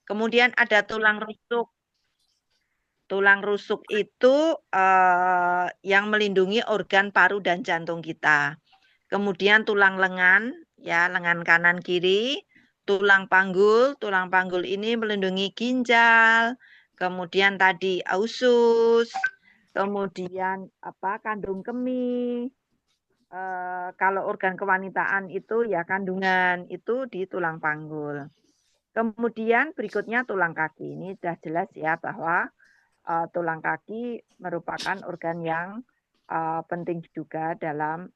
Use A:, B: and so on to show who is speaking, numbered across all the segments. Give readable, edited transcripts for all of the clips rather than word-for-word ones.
A: Kemudian ada tulang rusuk. Tulang rusuk itu yang melindungi organ paru dan jantung kita. Kemudian tulang lengan, ya, lengan kanan kiri, tulang panggul ini melindungi ginjal, kemudian tadi usus, kemudian apa kandung kemih. Kalau organ kewanitaan itu ya kandungan itu di tulang panggul. Kemudian berikutnya tulang kaki. Ini sudah jelas ya bahwa tulang kaki merupakan organ yang penting juga dalam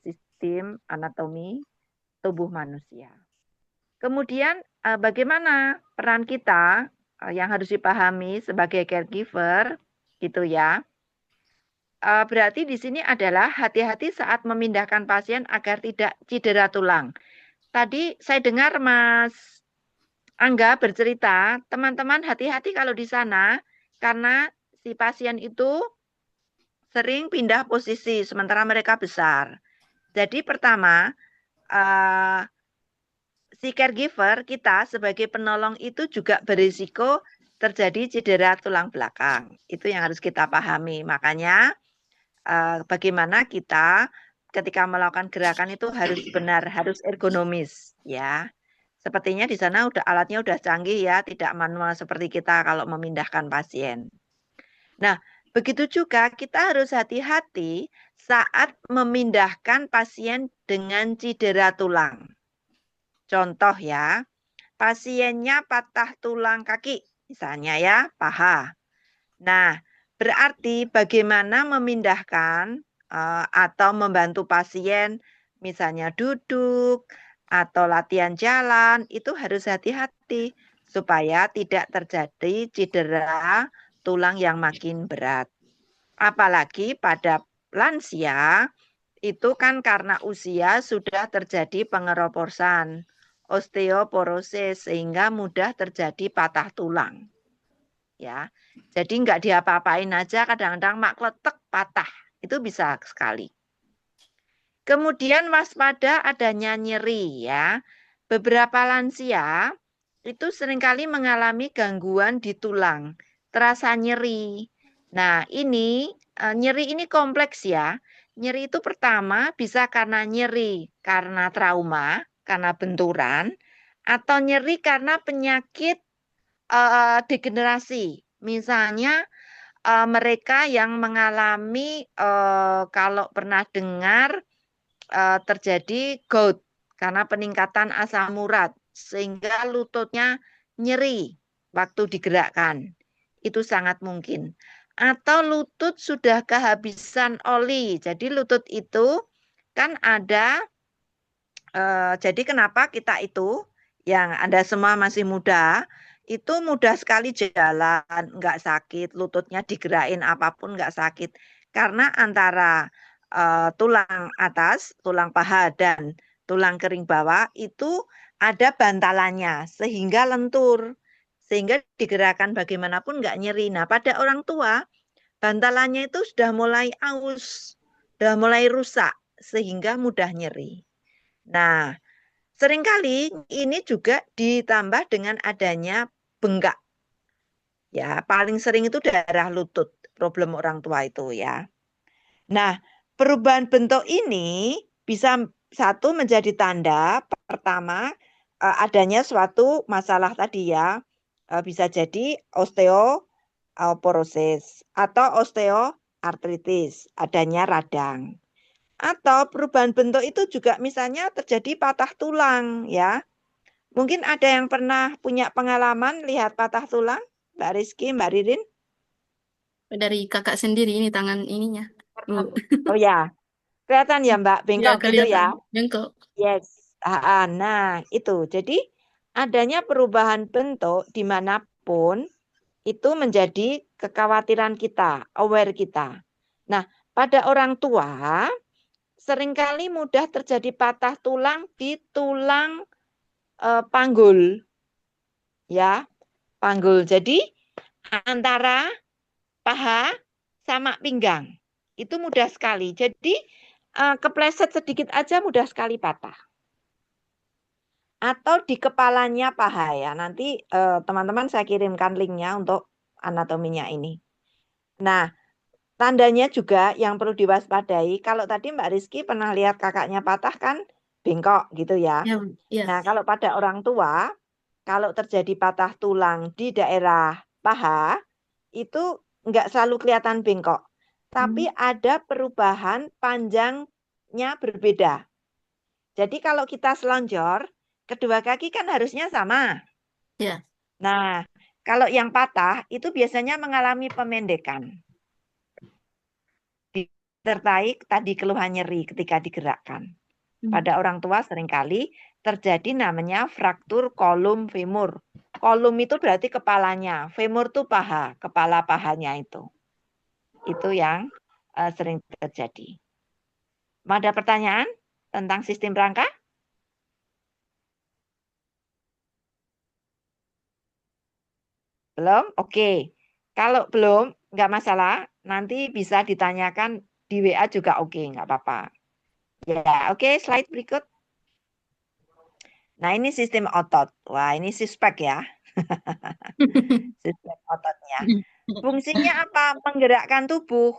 A: sistem anatomi tubuh manusia. Kemudian bagaimana peran kita yang harus dipahami sebagai caregiver gitu ya. Berarti di sini adalah hati-hati saat memindahkan pasien agar tidak cedera tulang. Tadi saya dengar Mas Angga bercerita, teman-teman hati-hati kalau di sana karena si pasien itu sering pindah posisi sementara mereka besar. Jadi pertama, uh, si caregiver kita sebagai penolong itu juga berisiko terjadi cedera tulang belakang. Itu yang harus kita pahami. Makanya bagaimana kita ketika melakukan gerakan itu harus benar, harus ergonomis, ya. Sepertinya di sana alatnya udah canggih ya, tidak manual seperti kita kalau memindahkan pasien. Nah, begitu juga kita harus hati-hati saat memindahkan pasien dengan cedera tulang. Contoh ya, pasiennya patah tulang kaki, misalnya ya, paha. Nah, berarti bagaimana memindahkan atau membantu pasien, misalnya duduk atau latihan jalan, itu harus hati-hati supaya tidak terjadi cedera tulang yang makin berat. Apalagi pada lansia, itu kan karena usia sudah terjadi pengeroposan, osteoporosis, sehingga mudah terjadi patah tulang. Ya, jadi nggak diapa-apain aja, kadang-kadang mak kletek patah, itu bisa sekali. Kemudian waspada adanya nyeri ya. Beberapa lansia itu seringkali mengalami gangguan di tulang, terasa nyeri. Nah, ini nyeri ini kompleks ya. Nyeri itu pertama bisa karena nyeri karena trauma, karena benturan, atau nyeri karena penyakit degenerasi. Misalnya mereka yang mengalami kalau pernah dengar terjadi gout karena peningkatan asam urat sehingga lututnya nyeri waktu digerakkan. Itu sangat mungkin. Atau lutut sudah kehabisan oli. Jadi lutut itu kan ada jadi kenapa kita itu yang Anda semua masih muda itu mudah sekali jalan, nggak sakit, lututnya digerakin apapun nggak sakit. Karena antara tulang atas, tulang paha dan tulang kering bawah itu ada bantalannya sehingga lentur. Sehingga digerakkan bagaimanapun nggak nyeri. Nah, pada orang tua bantalannya itu sudah mulai aus, sudah mulai rusak sehingga mudah nyeri. Nah, seringkali ini juga ditambah dengan adanya bengkak. Ya, paling sering itu daerah lutut, problem orang tua itu ya. Nah, perubahan bentuk ini bisa satu menjadi tanda pertama adanya suatu masalah tadi ya. Bisa jadi osteoporosis atau osteoartritis, adanya radang. Atau perubahan bentuk itu juga misalnya terjadi patah tulang ya. Mungkin ada yang pernah punya pengalaman lihat patah tulang, Mbak Rizky, Mbak Ririn?
B: Dari kakak sendiri ini tangan ininya. Bu.
A: Oh ya, kelihatan ya Mbak,
B: Ya,
A: bengkok gitu
B: kelihatan.
A: ya.
B: Jengkok.
A: Yes. Nah, itu. Jadi adanya perubahan bentuk dimanapun itu menjadi kekhawatiran kita, aware kita. Nah, pada orang tua seringkali mudah terjadi patah tulang di tulang panggul, ya, panggul. Jadi antara paha sama pinggang itu mudah sekali. Jadi kepleset sedikit aja mudah sekali patah. atau di kepalanya paha ya. Nanti teman-teman saya kirimkan linknya untuk anatominya ini. Nah, tandanya juga yang perlu diwaspadai, kalau tadi Mbak Rizky pernah lihat kakaknya patah kan bengkok gitu ya.
B: Ya, ya.
A: Nah, kalau pada orang tua, kalau terjadi patah tulang di daerah paha, itu nggak selalu kelihatan bengkok. Tapi ada perubahan panjangnya berbeda. Jadi kalau kita selonjor, kedua kaki kan harusnya sama.
B: Ya.
A: Nah, kalau yang patah itu biasanya mengalami pemendekan. Disertai tadi keluhan nyeri ketika digerakkan. Pada orang tua seringkali terjadi namanya fraktur kolum femur. Kolum itu berarti kepalanya, femur itu paha, kepala pahanya itu. Itu yang sering terjadi. Ada pertanyaan tentang sistem rangka? Belum? Oke. Kalau belum, nggak masalah. Nanti bisa ditanyakan di WA juga oke, nggak apa-apa. Ya, oke, slide berikut. Nah, ini sistem otot. Wah, ini suspek ya. Sistem ototnya. Fungsinya apa? Menggerakkan tubuh.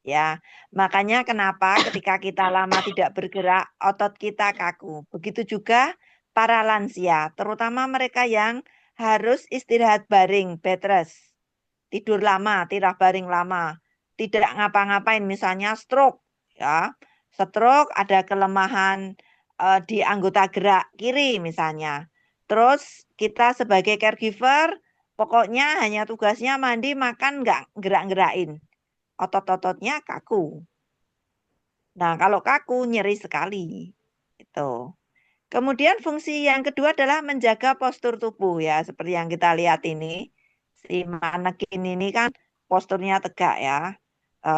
A: Ya, makanya kenapa ketika kita lama tidak bergerak, otot kita kaku. Begitu juga para lansia, terutama mereka yang harus istirahat baring, bed rest. Tidur lama, tirah baring lama, tidak ngapa-ngapain, misalnya stroke. Ya, stroke ada kelemahan di anggota gerak kiri misalnya. Terus kita sebagai caregiver, pokoknya hanya tugasnya mandi, makan, nggak gerak-gerakin. Otot-ototnya kaku. Nah, kalau kaku nyeri sekali. Itu. Kemudian fungsi yang kedua adalah menjaga postur tubuh ya, seperti yang kita lihat ini. Si manekin ini kan posturnya tegak ya.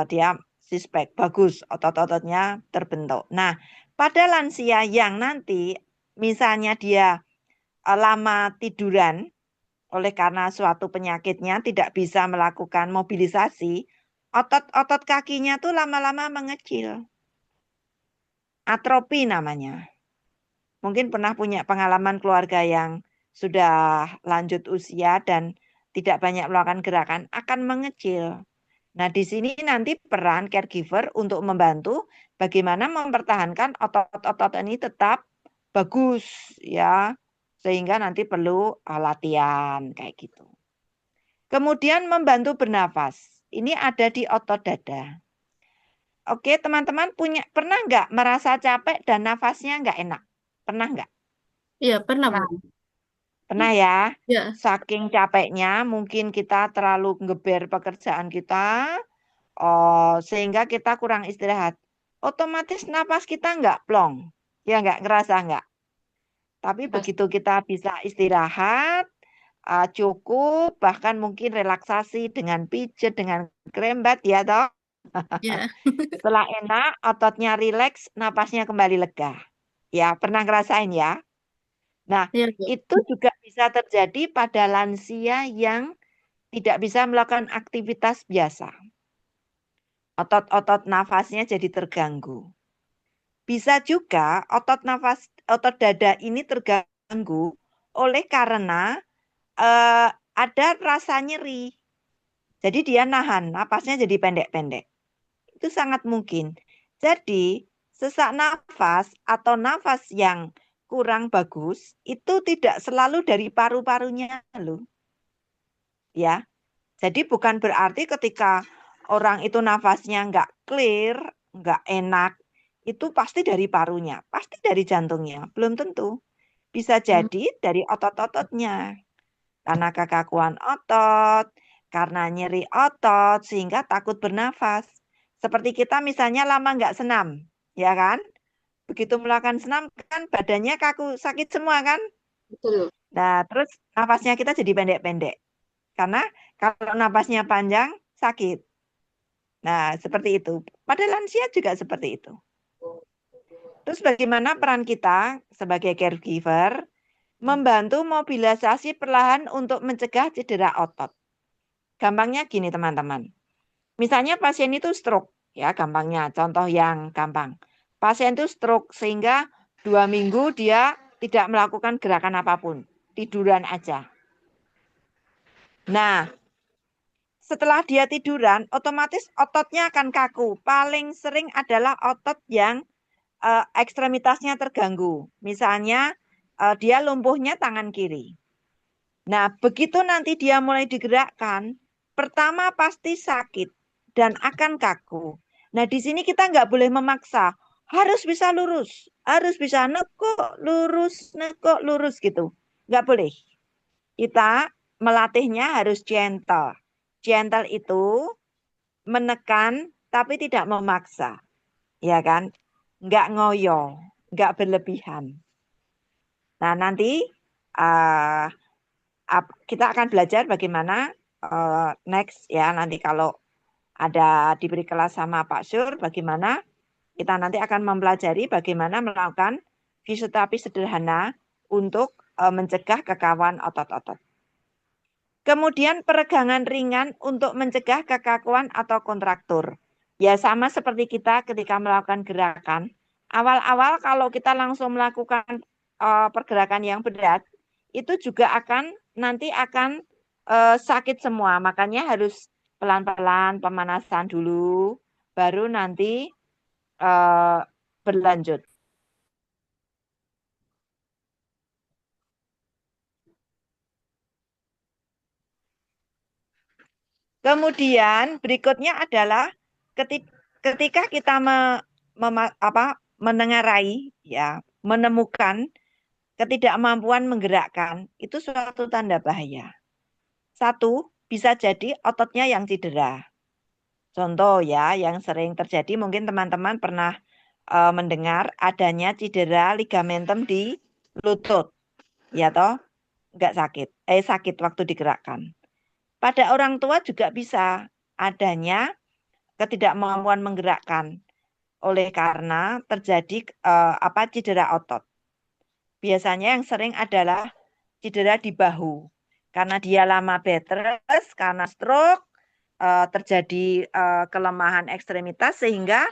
A: Dia sispek, bagus, otot-ototnya terbentuk. Nah, pada lansia yang nanti misalnya dia lama tiduran oleh karena suatu penyakitnya tidak bisa melakukan mobilisasi, otot-otot kakinya tuh lama-lama mengecil. Atrofi namanya. Mungkin pernah punya pengalaman keluarga yang sudah lanjut usia dan tidak banyak melakukan gerakan, akan mengecil. Nah, di sini nanti peran caregiver untuk membantu bagaimana mempertahankan otot-otot ini tetap bagus ya, sehingga nanti perlu latihan kayak gitu. Kemudian membantu bernafas. Ini ada di otot dada. Oke, teman-teman pernah nggak merasa capek dan nafasnya nggak enak? Pernah nggak?
B: Iya, pernah, Bu.
A: Nah, pernah ya.
B: Ya.
A: Saking capeknya, mungkin kita terlalu ngeber pekerjaan kita, oh, sehingga kita kurang istirahat. Otomatis napas kita nggak plong. Ya nggak ngerasa nggak. Tapi begitu kita bisa istirahat, cukup, bahkan mungkin relaksasi dengan pijat, dengan krembat ya toh.
B: Ya.
A: Setelah enak, ototnya rileks, napasnya kembali lega. Ya, pernah ngerasain ya? Nah,
B: Ya, Bu.
A: itu juga bisa terjadi pada lansia yang tidak bisa melakukan aktivitas biasa. Otot-otot nafasnya jadi terganggu. Bisa juga otot dada ini terganggu oleh karena ada rasa nyeri. Jadi dia nahan, napasnya jadi pendek-pendek. Itu sangat mungkin. Jadi sesak nafas atau nafas yang kurang bagus itu tidak selalu dari paru-parunya loh. Ya. Jadi bukan berarti ketika orang itu nafasnya nggak clear, nggak enak, itu pasti dari parunya, pasti dari jantungnya. Belum tentu. Bisa jadi dari otot-ototnya. Karena kekakuan otot, karena nyeri otot, sehingga takut bernafas. Seperti kita misalnya lama nggak senam, ya kan? Begitu melakukan senam kan badannya kaku, sakit semua kan?
B: Betul.
A: Nah, terus nafasnya kita jadi pendek-pendek. Karena kalau nafasnya panjang, sakit. Nah, seperti itu. Pada lansia juga seperti itu. Terus bagaimana peran kita sebagai caregiver membantu mobilisasi perlahan untuk mencegah cedera otot. Gampangnya gini teman-teman. Misalnya pasien itu stroke, ya gampangnya. Contoh yang gampang. Pasien itu stroke sehingga 2 minggu dia tidak melakukan gerakan apapun, tiduran aja. Nah, setelah dia tiduran, otomatis ototnya akan kaku. Paling sering adalah otot yang ekstremitasnya terganggu. Misalnya dia lumpuhnya tangan kiri. Nah, begitu nanti dia mulai digerakkan, pertama pasti sakit dan akan kaku. Nah, di sini kita nggak boleh memaksa. Harus bisa lurus, harus bisa nekuk, lurus gitu. Nggak boleh. Kita melatihnya harus gentle. Gentle itu menekan tapi tidak memaksa. Ya kan? Nggak ngoyo, nggak berlebihan. Nah, nanti uh, kita akan belajar bagaimana next ya. Nanti kalau ada diberi kelas sama Pak Sur, bagaimana kita nanti akan mempelajari bagaimana melakukan fisioterapi sederhana untuk mencegah kekakuan otot-otot. Kemudian peregangan ringan untuk mencegah kekakuan atau kontraktur. Ya sama seperti kita ketika melakukan gerakan. Awal-awal kalau kita langsung melakukan pergerakan yang berat, itu juga nanti akan sakit semua. Makanya harus pelan-pelan pemanasan dulu, baru nanti berlanjut. Kemudian berikutnya adalah ketika kita menengarai, ya, menemukan ketidakmampuan menggerakkan, itu suatu tanda bahaya. Satu, bisa jadi ototnya yang cedera. Contoh ya, yang sering terjadi mungkin teman-teman pernah mendengar adanya cedera ligamentum di lutut, ya toh, nggak sakit, sakit waktu digerakkan. Pada orang tua juga bisa adanya ketidakmampuan menggerakkan oleh karena terjadi cedera otot. Biasanya yang sering adalah cedera di bahu karena dia lama bed rest, karena stroke terjadi kelemahan ekstremitas sehingga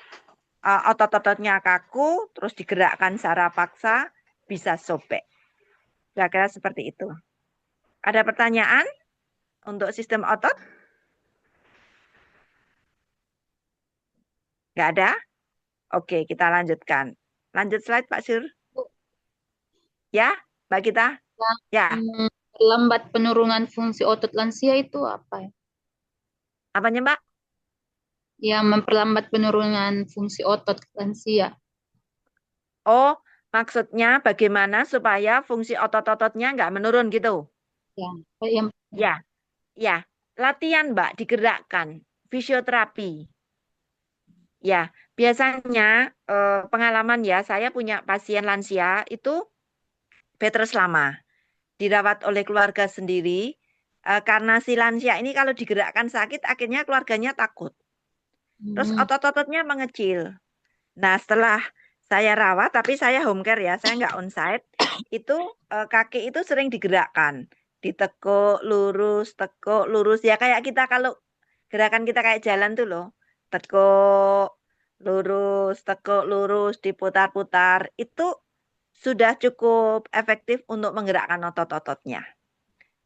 A: otot-ototnya kaku, terus digerakkan secara paksa bisa sobek. Kira-kira seperti itu. Ada pertanyaan untuk sistem otot? Nggak ada? Oke, kita lanjutkan. Lanjut slide, Pak Sur. Ya, Mbak kita? Ya,
C: Lambat penurunan fungsi otot lansia itu apa ya?
A: apanya Mbak?
C: Yang memperlambat penurunan fungsi otot lansia.
A: Oh, maksudnya bagaimana supaya fungsi otot-ototnya nggak menurun gitu?
C: Ya, yang
A: Ya, ya. Latihan Mbak, digerakkan. Fisioterapi. Ya, biasanya pengalaman ya, saya punya pasien lansia itu bed rest lama. Dirawat oleh keluarga sendiri. Karena si lansia ini kalau digerakkan sakit, akhirnya keluarganya takut. Terus otot-ototnya mengecil. Nah, setelah saya rawat, tapi saya home care ya, saya nggak onsite, itu kaki itu sering digerakkan. Ditekuk, lurus. Ya kayak kita kalau gerakan kita kayak jalan tuh loh. Tekuk, lurus, diputar-putar. Itu sudah cukup efektif untuk menggerakkan otot-ototnya.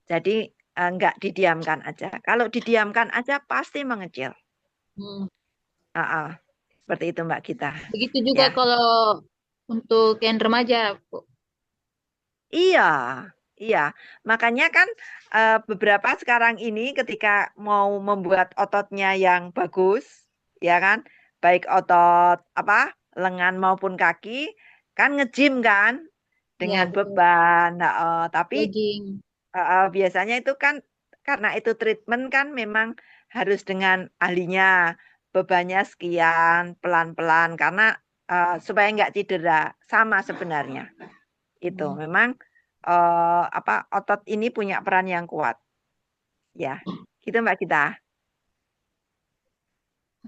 A: Jadi nggak didiamkan aja. Kalau didiamkan aja pasti mengecil. Seperti itu Mbak kita.
C: Begitu juga
A: Ya.
C: kalau untuk yang remaja, Bu.
A: Iya, iya. Makanya kan beberapa sekarang ini ketika mau membuat ototnya yang bagus, ya kan, baik otot lengan maupun kaki, kan nge-gym kan
C: Ya,
A: dengan
C: betul.
A: beban. Tapi
C: Jogging.
A: biasanya itu kan karena itu treatment kan memang harus dengan ahlinya, bebannya sekian, pelan-pelan karena supaya nggak cedera. Sama sebenarnya. Itu memang otot ini punya peran yang kuat. Ya, gitu Mbak kita.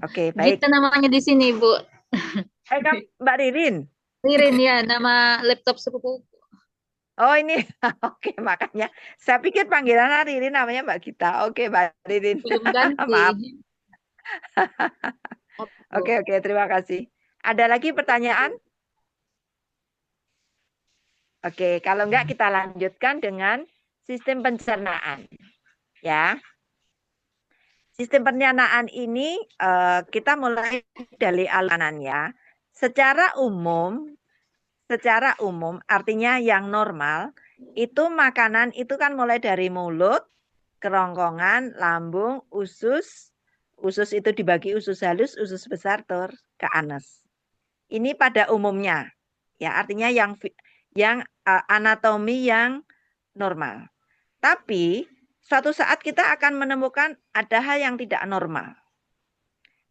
A: Oke, baik.
C: Gita namanya di sini, Bu.
A: Kamu Mbak Ririn.
C: Ririn ya, nama laptop sepupu.
A: Oh ini, oke makanya saya pikir panggilan Ririn namanya Mbak Gita. Oke Mbak Ririn.
C: Belum ganti.
A: Maaf.
C: Bu.
A: Oke, terima kasih. Ada lagi pertanyaan? Oke, kalau enggak kita lanjutkan dengan sistem pencernaan. Ya, sistem pencernaan ini kita mulai dari alunan ya. Secara umum artinya yang normal itu makanan itu kan mulai dari mulut, kerongkongan, lambung, usus. Usus itu dibagi usus halus, usus besar, ke anus. Ini pada umumnya. Ya, artinya yang anatomi yang normal. Tapi suatu saat kita akan menemukan ada hal yang tidak normal.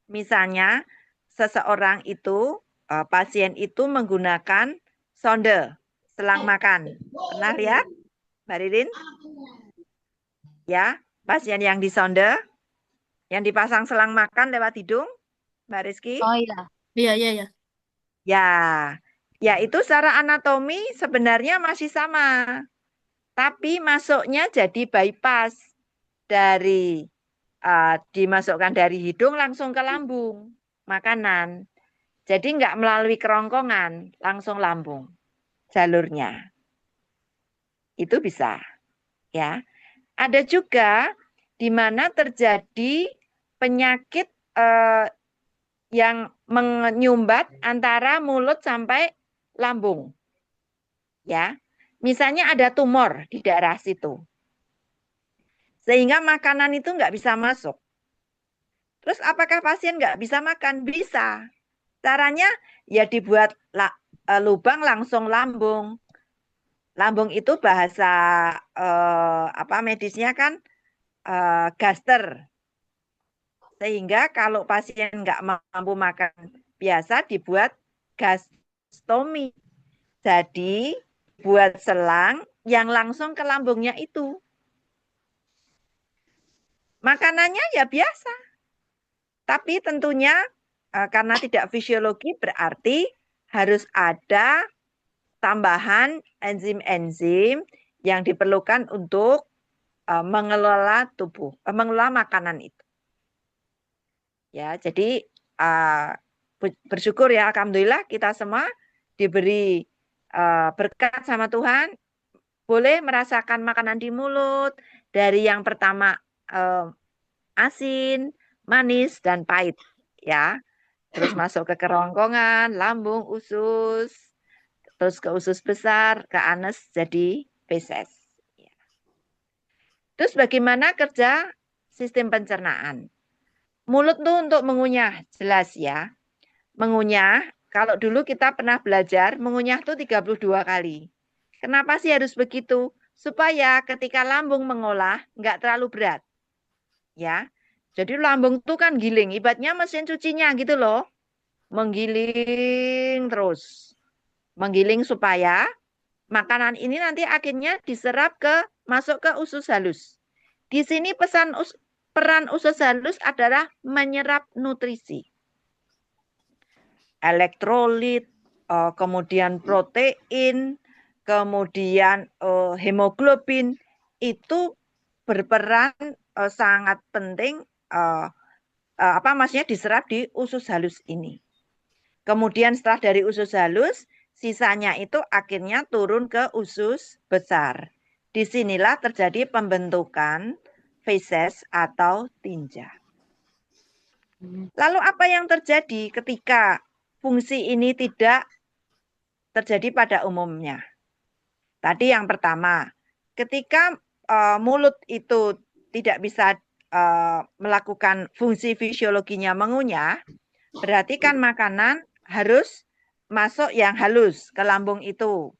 A: Misalnya seseorang itu pasien itu menggunakan sonde selang makan. Pernah lihat, Mbak Ririn? Ya, pasien yang disonde, yang dipasang selang makan lewat hidung, Mbak Rizky?
C: Oh iya.
B: Iya, iya, iya.
A: Ya, ya itu secara anatomi sebenarnya masih sama. Tapi masuknya jadi bypass dari dimasukkan dari hidung langsung ke lambung makanan. Jadi nggak melalui kerongkongan, langsung lambung jalurnya. Itu bisa, ya. Ada juga di mana terjadi penyakit yang menyumbat antara mulut sampai lambung. Ya. Misalnya ada tumor di daerah situ. Sehingga makanan itu nggak bisa masuk. Terus apakah pasien nggak bisa makan? Bisa. Caranya ya dibuat lubang langsung lambung. Lambung itu bahasa apa medisnya kan gaster. Sehingga kalau pasien nggak mampu makan biasa dibuat gastomi. Jadi buat selang yang langsung ke lambungnya itu. Makanannya ya biasa. Tapi tentunya karena tidak fisiologi berarti harus ada tambahan enzim-enzim yang diperlukan untuk mengelola tubuh, mengelola makanan itu. Ya, jadi bersyukur ya, alhamdulillah kita semua diberi berkat sama Tuhan, boleh merasakan makanan di mulut dari yang pertama asin, manis dan pahit, ya. Terus masuk ke kerongkongan, lambung, usus, terus ke usus besar, ke anus jadi feses. Terus bagaimana kerja sistem pencernaan? Mulut tuh untuk mengunyah, jelas ya. Mengunyah, kalau dulu kita pernah belajar, mengunyah tuh 32 kali. Kenapa sih harus begitu? Supaya ketika lambung mengolah, nggak terlalu berat. Ya, jadi lambung tuh kan giling, ibaratnya mesin cucinya gitu loh. Menggiling terus. Menggiling supaya makanan ini nanti akhirnya diserap masuk ke usus halus. Di sini peran usus halus adalah menyerap nutrisi. Elektrolit, kemudian protein, kemudian hemoglobin itu berperan sangat penting maksudnya diserap di usus halus ini. Kemudian setelah dari usus halus, sisanya itu akhirnya turun ke usus besar. Disinilah terjadi pembentukan feses atau tinja. Lalu apa yang terjadi ketika fungsi ini tidak terjadi pada umumnya? Tadi yang pertama, ketika mulut itu tidak bisa melakukan fungsi fisiologinya mengunyah, berarti kan makanan harus masuk yang halus ke lambung itu.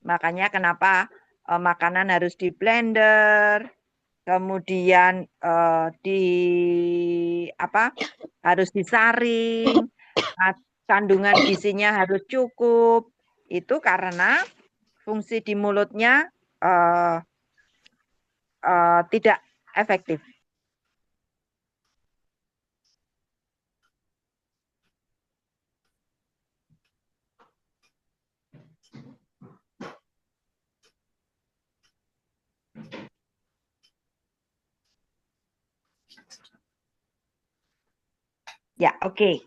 A: Makanya kenapa makanan harus di blender, kemudian harus disaring, kandungan gizinya harus cukup. Itu karena fungsi di mulutnya tidak efektif. Ya, oke.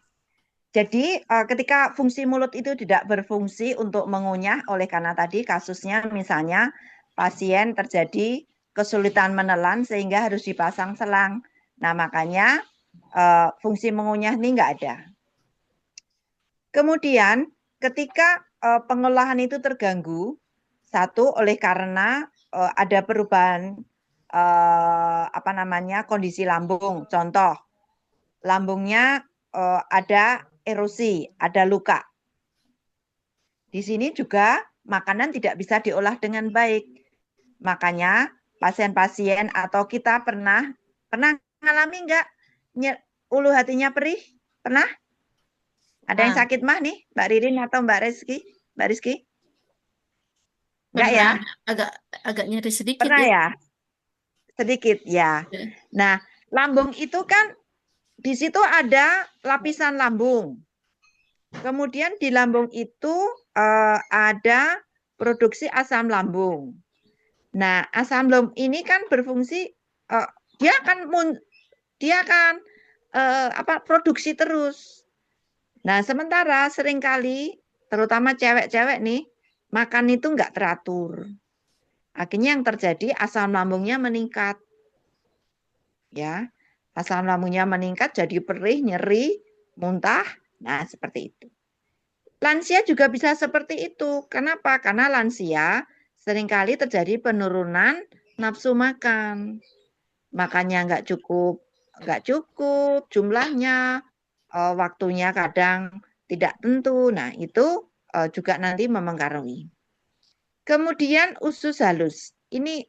A: Jadi ketika fungsi mulut itu tidak berfungsi untuk mengunyah, oleh karena tadi kasusnya misalnya pasien terjadi kesulitan menelan sehingga harus dipasang selang. Nah, makanya fungsi mengunyah ini nggak ada. Kemudian ketika pengolahan itu terganggu, satu oleh karena ada perubahan kondisi lambung. Contoh, lambungnya ada erosi, ada luka. Di sini juga makanan tidak bisa diolah dengan baik. Makanya pasien-pasien atau kita pernah ngalami nggak ulu hatinya perih? Pernah? Ada yang sakit mah nih, Mbak Ririn atau Mbak Rizky? Mbak Rizky? Enggak ya?
B: Pernah, agak nyeri sedikit
A: Pernah
B: ya.
A: ya? Sedikit ya.
B: Ya.
A: Nah, lambung itu kan di situ ada lapisan lambung. Kemudian di lambung itu ada produksi asam lambung. Nah, asam lambung ini kan berfungsi dia akan produksi terus. Nah, sementara seringkali terutama cewek-cewek nih makan itu enggak teratur. Akhirnya yang terjadi asam lambungnya meningkat. Ya. Asam lambungnya meningkat jadi perih, nyeri, muntah. Nah, seperti itu. Lansia juga bisa seperti itu. Kenapa? Karena lansia seringkali terjadi penurunan nafsu makan. Makannya nggak cukup jumlahnya, waktunya kadang tidak tentu. Nah, itu juga nanti mempengaruhi. Kemudian usus halus. Ini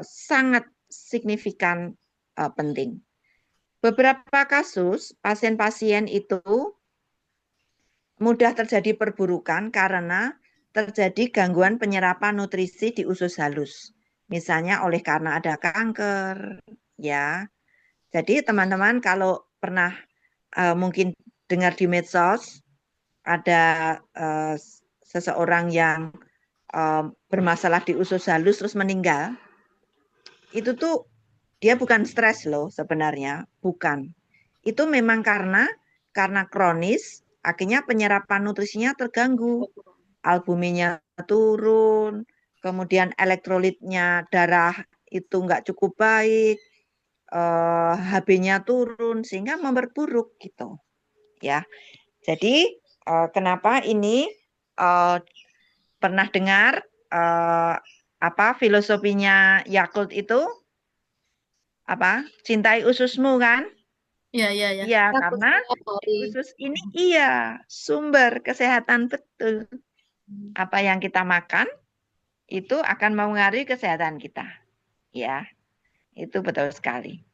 A: sangat signifikan penting. Beberapa kasus pasien-pasien itu mudah terjadi perburukan karena terjadi gangguan penyerapan nutrisi di usus halus. Misalnya oleh karena ada kanker, ya. Jadi teman-teman kalau pernah mungkin dengar di medsos ada seseorang yang bermasalah di usus halus terus meninggal, itu tuh dia bukan stres loh sebenarnya, bukan. Itu memang karena kronis, akhirnya penyerapan nutrisinya terganggu. Albuminnya turun, kemudian elektrolitnya darah itu nggak cukup baik, HB-nya turun sehingga memperburuk gitu. Ya. Jadi kenapa ini pernah dengar filosofinya Yakult itu apa? Cintai ususmu kan?
B: Iya.
A: Iya, karena usus ini sumber kesehatan betul. Apa yang kita makan itu akan mempengaruhi kesehatan kita. Ya, itu betul sekali.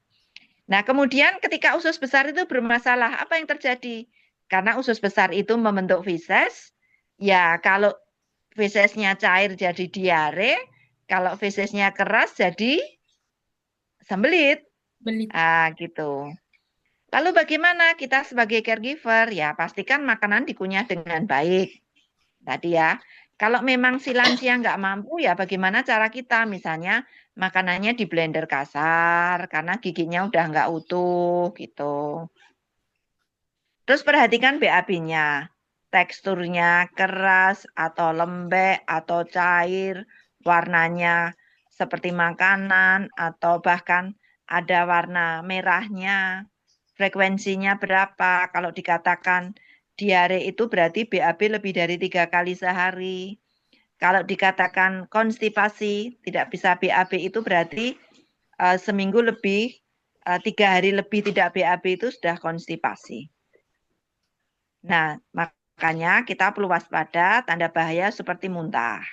A: Nah, kemudian ketika usus besar itu bermasalah, apa yang terjadi? Karena usus besar itu membentuk feses, ya kalau fesesnya cair jadi diare, kalau fesesnya keras jadi sembelit. Gitu. Lalu bagaimana kita sebagai caregiver? Ya, pastikan makanan dikunyah dengan baik. Tadi ya, kalau memang si lansia nggak mampu, ya bagaimana cara kita? Misalnya makanannya di blender kasar, karena giginya udah nggak utuh, gitu. Terus perhatikan BAB-nya. Teksturnya keras, atau lembek, atau cair, warnanya seperti makanan, atau bahkan ada warna merahnya. Frekuensinya berapa? Kalau dikatakan diare itu berarti BAB lebih dari 3 kali sehari. Kalau dikatakan konstipasi, tidak bisa BAB itu berarti seminggu lebih, 3 hari lebih tidak BAB itu sudah konstipasi. Nah, makanya kita perlu waspada tanda bahaya seperti muntah.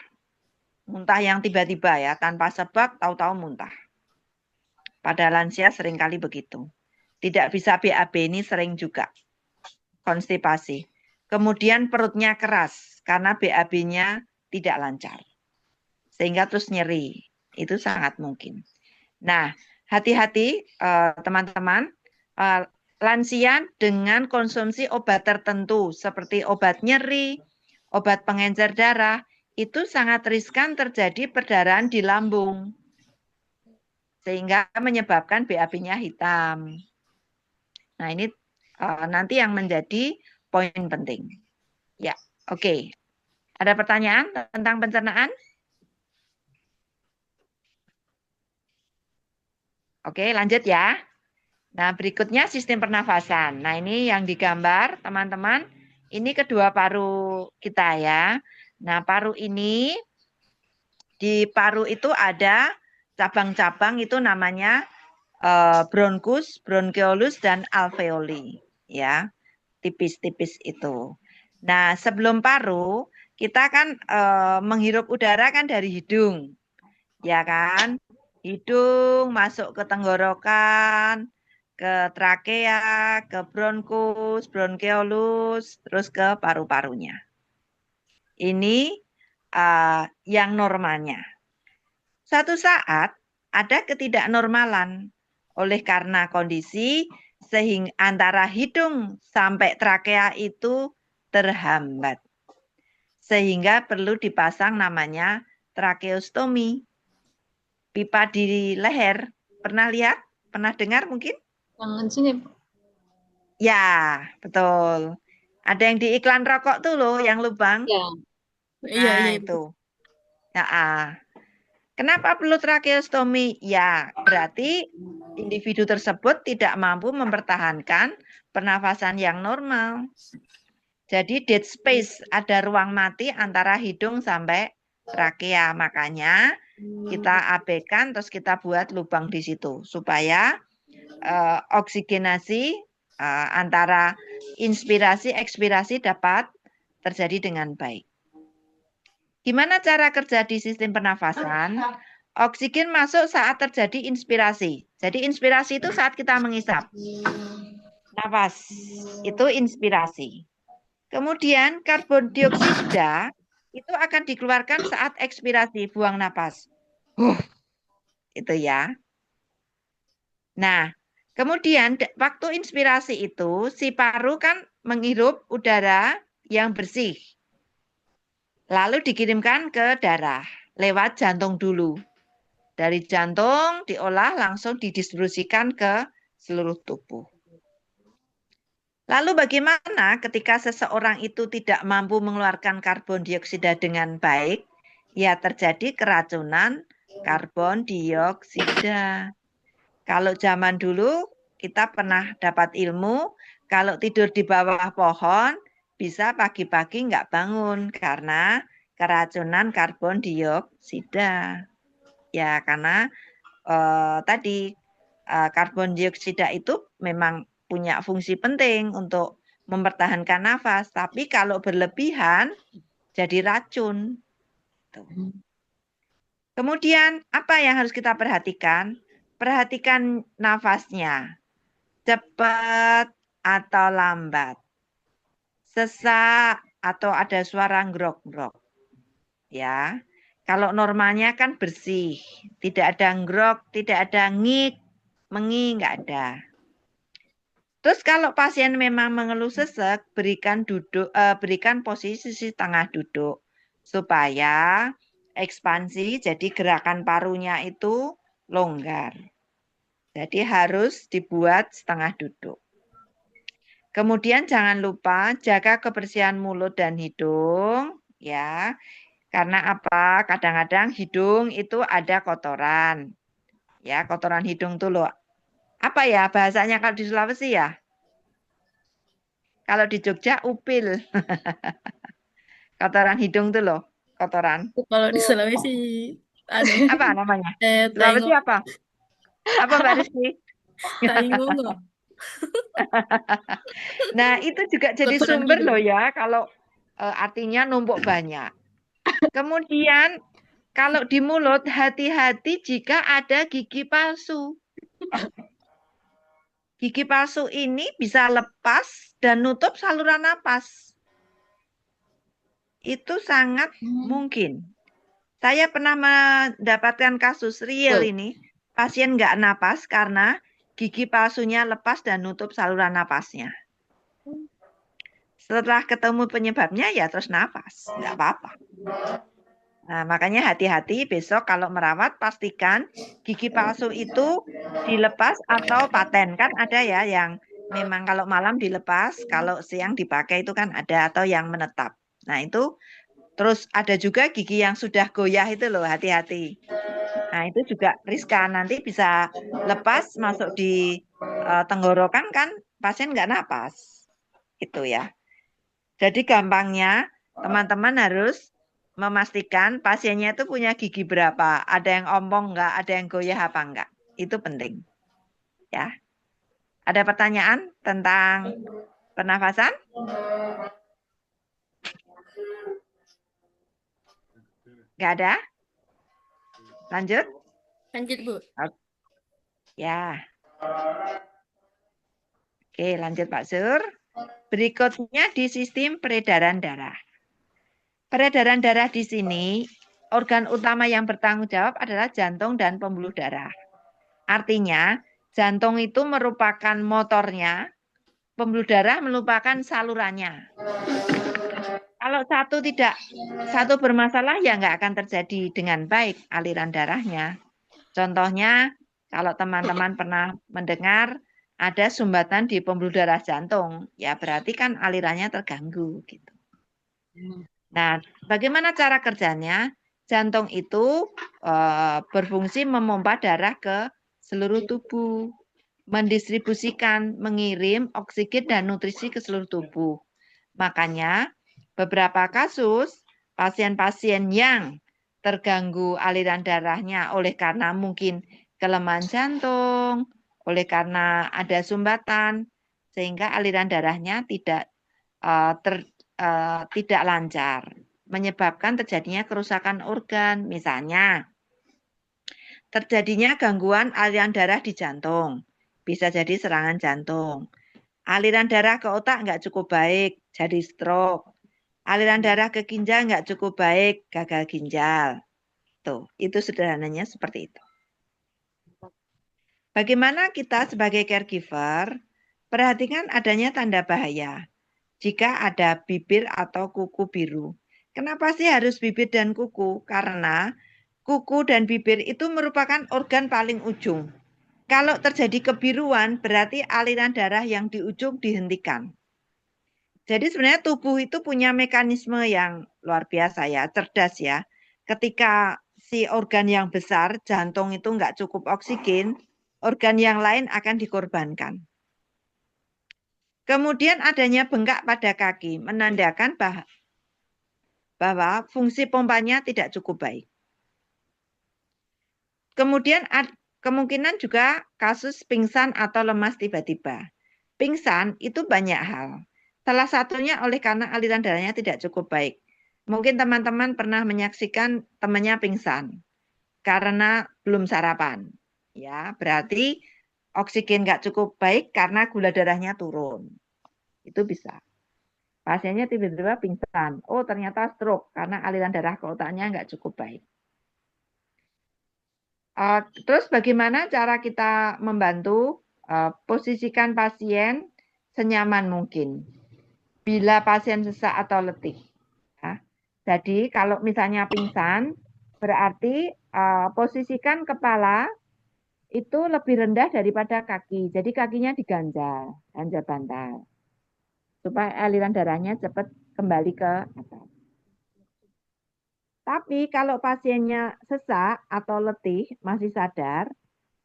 A: Muntah yang tiba-tiba ya, tanpa sebab tahu-tahu muntah. Pada lansia seringkali begitu. Tidak bisa BAB ini sering juga. Konstipasi. Kemudian perutnya keras karena BAB-nya tidak lancar. Sehingga terus nyeri. Itu sangat mungkin. Nah, hati-hati teman-teman. Lansia dengan konsumsi obat tertentu seperti obat nyeri, obat pengencer darah, itu sangat riskan terjadi perdarahan di lambung. Sehingga menyebabkan BAB-nya hitam. Nah, ini nanti yang menjadi poin penting. Ya, oke. Ada pertanyaan tentang pencernaan? Oke, lanjut ya. Nah, berikutnya sistem pernafasan. Nah, ini yang digambar, teman-teman. Ini kedua paru kita ya. Nah, paru ini, di paru itu ada cabang-cabang itu namanya bronkus, bronkeolus, dan alveoli. Ya, tipis-tipis itu. Nah, sebelum paru, kita kan menghirup udara kan dari hidung. Ya kan? Hidung masuk ke tenggorokan, ke trakea, ke bronkus, bronkeolus, terus ke paru-parunya. Ini yang normalnya. Suatu saat ada ketidaknormalan oleh karena kondisi sehingga antara hidung sampai trakea itu terhambat. Sehingga perlu dipasang namanya trakeostomi. Pipa di leher. Pernah lihat? Pernah dengar mungkin?
C: Tangan sini.
A: Ya, betul. Ada yang di iklan rokok tuh loh, yang lubang.
C: Ya.
B: Iya,
A: Nah,
B: iya.
A: itu. Ya, kenapa perlu trakeostomi? Ya, berarti individu tersebut tidak mampu mempertahankan pernafasan yang normal. Jadi dead space, ada ruang mati antara hidung sampai trakea. Makanya kita abaikan terus kita buat lubang di situ supaya oksigenasi antara inspirasi ekspirasi dapat terjadi dengan baik. Gimana cara kerja di sistem pernafasan? Oksigen masuk saat terjadi inspirasi. Jadi inspirasi itu saat kita mengisap. Nafas itu inspirasi. Kemudian karbon dioksida itu akan dikeluarkan saat ekspirasi, buang napas. Itu ya. Nah, kemudian waktu inspirasi itu si paru kan menghirup udara yang bersih. Lalu dikirimkan ke darah lewat jantung dulu. Dari jantung diolah langsung didistribusikan ke seluruh tubuh. Lalu bagaimana ketika seseorang itu tidak mampu mengeluarkan karbon dioksida dengan baik? Ya terjadi keracunan karbon dioksida. Kalau zaman dulu kita pernah dapat ilmu, kalau tidur di bawah pohon bisa pagi-pagi nggak bangun karena keracunan karbon dioksida. Ya karena tadi karbon dioksida itu memang punya fungsi penting untuk mempertahankan nafas, tapi kalau berlebihan jadi racun. Kemudian apa yang harus kita perhatikan? Perhatikan nafasnya, cepat atau lambat, sesak atau ada suara ngrok-ngrok. Ya, kalau normalnya kan bersih, tidak ada ngrok, tidak ada ngik, mengi, nggak ada. Terus kalau pasien memang mengeluh sesek, berikan posisi tengah duduk supaya ekspansi, jadi gerakan parunya itu longgar. Jadi harus dibuat setengah duduk. Kemudian jangan lupa jaga kebersihan mulut dan hidung, ya. Karena apa? Kadang-kadang hidung itu ada kotoran. Ya, kotoran hidung tuh loh. Apa ya bahasanya kalau di Sulawesi ya? Kalau di Jogja upil. Kotoran hidung tuh loh, kotoran.
B: Kalau di Sulawesi, anu,
A: Apa namanya?
B: Sulawesi
A: Sulawesi apa? Apa Mbak Rizky?
B: taingongo.
A: Nah, itu juga jadi
B: Kotoran
A: sumber loh
B: hidung.
A: ya kalau artinya numpuk banyak. Kemudian kalau di mulut hati-hati jika ada gigi palsu. Gigi palsu ini bisa lepas dan nutup saluran napas. Itu sangat mungkin. Saya pernah mendapatkan kasus real ini. Pasien nggak napas karena gigi palsunya lepas dan nutup saluran napasnya. Setelah ketemu penyebabnya ya terus napas. Nggak apa-apa. Nah, makanya hati-hati besok kalau merawat pastikan gigi palsu itu dilepas atau paten. Kan ada ya yang memang kalau malam dilepas, kalau siang dipakai itu kan ada, atau yang menetap. Nah itu, terus ada juga gigi yang sudah goyah itu loh, hati-hati. Nah itu juga riskan, nanti bisa lepas masuk di tenggorokan kan pasien nggak napas. Itu ya. Jadi gampangnya teman-teman harus memastikan pasiennya itu punya gigi berapa, ada yang ompong nggak, ada yang goyah apa enggak. Itu penting. Ya. Ada pertanyaan tentang pernafasan? Nggak ada? Lanjut?
B: Lanjut, Bu.
A: Ya. Oke, lanjut Pak Sur. Berikutnya di sistem peredaran darah. Peredaran darah di sini, organ utama yang bertanggung jawab adalah jantung dan pembuluh darah. Artinya, jantung itu merupakan motornya, pembuluh darah merupakan salurannya. Kalau satu bermasalah, ya nggak akan terjadi dengan baik aliran darahnya. Contohnya, kalau teman-teman pernah mendengar ada sumbatan di pembuluh darah jantung, ya berarti kan alirannya terganggu gitu. Nah, bagaimana cara kerjanya? Jantung itu berfungsi memompa darah ke seluruh tubuh, mendistribusikan, mengirim oksigen dan nutrisi ke seluruh tubuh. Makanya beberapa kasus pasien-pasien yang terganggu aliran darahnya oleh karena mungkin kelemahan jantung, oleh karena ada sumbatan, sehingga aliran darahnya tidak tidak lancar, menyebabkan terjadinya kerusakan organ, misalnya terjadinya gangguan aliran darah di jantung, bisa jadi serangan jantung. Aliran darah ke otak nggak cukup baik, jadi stroke. Aliran darah ke ginjal nggak cukup baik, gagal ginjal. Tuh, itu sederhananya seperti itu. Bagaimana kita sebagai caregiver perhatikan adanya tanda bahaya jika ada bibir atau kuku biru. Kenapa sih harus bibir dan kuku? Karena kuku dan bibir itu merupakan organ paling ujung. Kalau terjadi kebiruan, berarti aliran darah yang di ujung dihentikan. Jadi sebenarnya tubuh itu punya mekanisme yang luar biasa ya, cerdas ya. Ketika si organ yang besar, jantung itu nggak cukup oksigen, organ yang lain akan dikorbankan. Kemudian adanya bengkak pada kaki, menandakan bahwa fungsi pompanya tidak cukup baik. Kemudian kemungkinan juga kasus pingsan atau lemas tiba-tiba. Pingsan itu banyak hal. Salah satunya oleh karena aliran darahnya tidak cukup baik. Mungkin teman-teman pernah menyaksikan temannya pingsan karena belum sarapan. Ya, berarti oksigen nggak cukup baik karena gula darahnya turun. Itu bisa. Pasiennya tiba-tiba pingsan. Oh, ternyata stroke karena aliran darah ke otaknya nggak cukup baik. Terus bagaimana cara kita membantu posisikan pasien senyaman mungkin bila pasien sesak atau letih. Ya. Jadi kalau misalnya pingsan, berarti posisikan kepala itu lebih rendah daripada kaki. Jadi kakinya diganjal, ganjal bantal. Supaya aliran darahnya cepat kembali ke atas. Tapi kalau pasiennya sesak atau letih, masih sadar,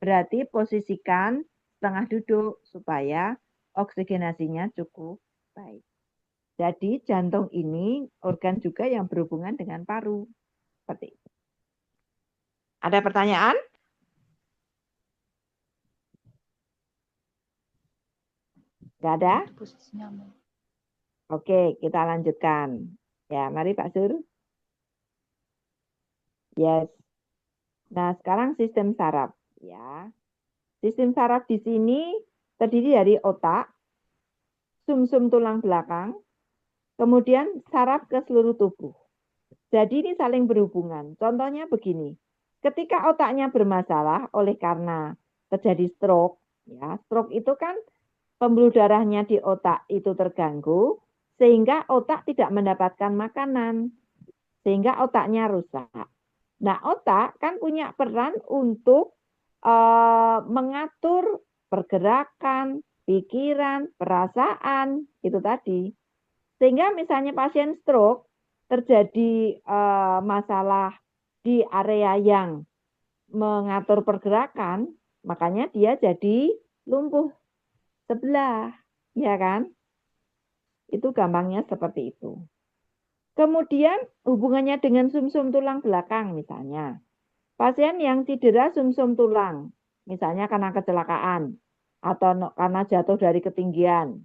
A: berarti posisikan setengah duduk supaya oksigenasinya cukup baik. Jadi jantung ini organ juga yang berhubungan dengan paru. Seperti itu. Ada pertanyaan? Nggak ada? Oke, kita lanjutkan. Ya, mari Pak Sur. Yes. Nah, sekarang sistem saraf. Ya. Sistem saraf di sini terdiri dari otak, sumsum tulang belakang, kemudian saraf ke seluruh tubuh. Jadi ini saling berhubungan. Contohnya begini, ketika otaknya bermasalah oleh karena terjadi stroke, ya, stroke itu kan pembuluh darahnya di otak itu terganggu, sehingga otak tidak mendapatkan makanan, sehingga otaknya rusak. Nah, otak kan punya peran untuk mengatur pergerakan, pikiran, perasaan, itu tadi. Sehingga misalnya pasien stroke terjadi masalah di area yang mengatur pergerakan, makanya dia jadi lumpuh sebelah, ya kan? Itu gampangnya seperti itu. Kemudian hubungannya dengan sumsum tulang belakang misalnya. Pasien yang cedera sumsum tulang, misalnya karena kecelakaan atau karena jatuh dari ketinggian.